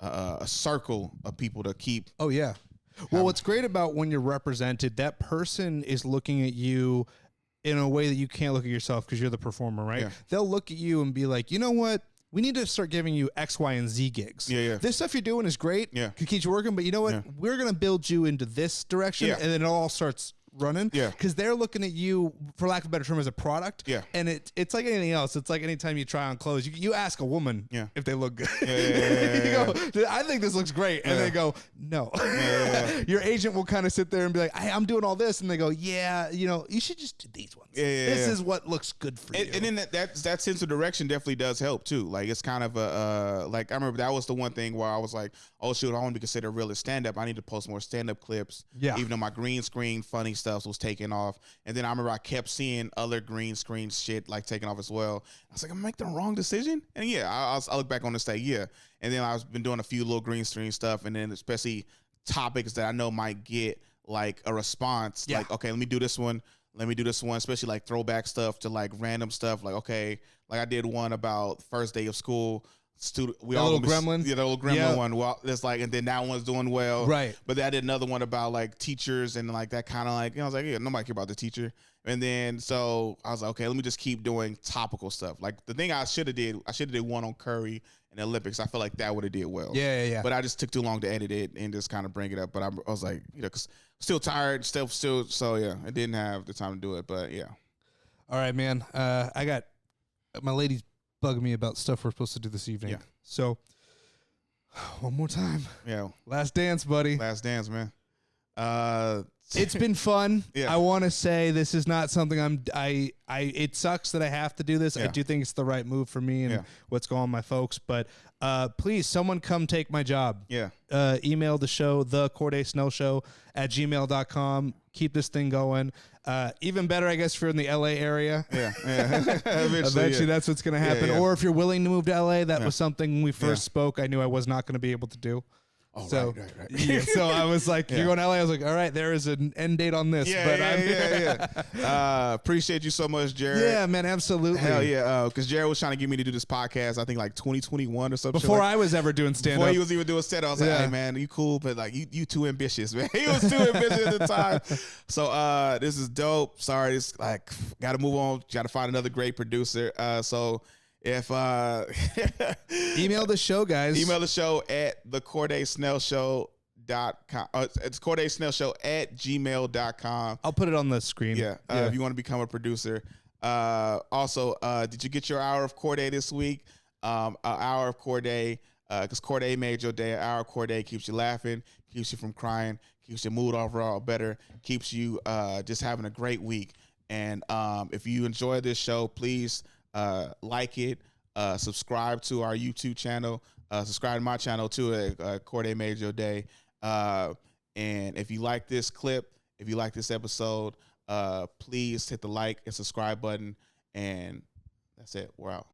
S1: a circle of people to keep.
S2: Oh yeah. Well, what's great about when you're represented, that person is looking at you in a way that you can't look at yourself because you're the performer, right? Yeah. They'll look at you and be like, you know what? We need to start giving you X, Y, and Z gigs.
S1: Yeah.
S2: This stuff you're doing is great.
S1: Yeah.
S2: Could keep you working, but you know what? Yeah. We're going to build you into this direction, and then it all starts running.
S1: Yeah.
S2: Because they're looking at you, for lack of a better term, as a product.
S1: Yeah.
S2: And it's like anything else. It's like anytime you try on clothes, you ask a woman if they look good.
S1: Yeah.
S2: You go, I think this looks great. And they go, no. Your agent will kind of sit there and be like, I'm doing all this. And they go, yeah, you should just do these ones. This is what looks good for you.
S1: And then that sense of direction definitely does help too. Like, it's kind of like, I remember that was the one thing where I was like, oh shoot, I want to be considered real as stand-up. I need to post more stand-up clips.
S2: Yeah.
S1: Even though my green screen funny stuff was taking off. And then I remember I kept seeing other green screen shit like taking off as well. I was like, I'm making the wrong decision. And I look back on this day, and then I've been doing a few little green screen stuff, and then especially topics that I know might get like a response. Like, okay, let me do this one, especially like throwback stuff to like random stuff. Like, okay, like I did one about first day of school. We all
S2: gremlin,
S1: the little gremlin one. Well, it's like, and then that one's doing well,
S2: right?
S1: But then I did another one about like teachers and like that kind of like, I was like, nobody care about the teacher. And then so I was like, okay, let me just keep doing topical stuff. Like the thing I should have did one on Curry and the Olympics. I feel like that would have did well.
S2: Yeah.
S1: But I just took too long to edit it and just kind of bring it up. But I was like, cause still tired, still. So I didn't have the time to do it. But yeah.
S2: All right, man. I got my lady's bugging me about stuff we're supposed to do this evening.
S1: Yeah.
S2: So one more time.
S1: Yeah.
S2: Last dance, buddy.
S1: Last dance, man.
S2: It's been fun.
S1: Yeah.
S2: I want to say this is not something it sucks that I have to do this.
S1: Yeah.
S2: I do think it's the right move for me and what's going on with my folks, but please, someone come take my job.
S1: Yeah.
S2: Email the show, the Corde Snell Show @gmail.com. Keep this thing going. Even better, I guess, if you're in the LA area.
S1: Yeah.
S2: Eventually that's what's going to happen.
S1: Yeah.
S2: Or if you're willing to move to LA, that was something when we first spoke, I knew I was not going to be able to do.
S1: Oh,
S2: so,
S1: right.
S2: Yeah, so I was like, you're going to LA? I was like, all right, there is an end date on this.
S1: Appreciate you so much, Jared.
S2: Yeah, man, absolutely.
S1: Hell yeah. Because Jared was trying to get me to do this podcast, I think like 2021 or something.
S2: Before I was ever doing stand-up.
S1: Before he was even doing stand-up, I was like, hey, man, you cool, but like you too ambitious, man. He was too ambitious at the time. So this is dope. Sorry, it's like, got to move on. Got to find another great producer. So if
S2: email the show, guys.
S1: Email the show at the Corde Snell Show.com. It's Corde Snell Show @gmail.com.
S2: I'll put it on the screen.
S1: Yeah. If you want to become a producer. Also, did you get your hour of Corde this week? An hour of Corde, because Corde made your day. An hour of Corde keeps you laughing, keeps you from crying, keeps your mood overall better, keeps you just having a great week. And if you enjoy this show, please like it, subscribe to our YouTube channel, subscribe to my channel too, Corde Made Your Day. And if you like this clip, if you like this episode, please hit the like and subscribe button. And that's it. We're out.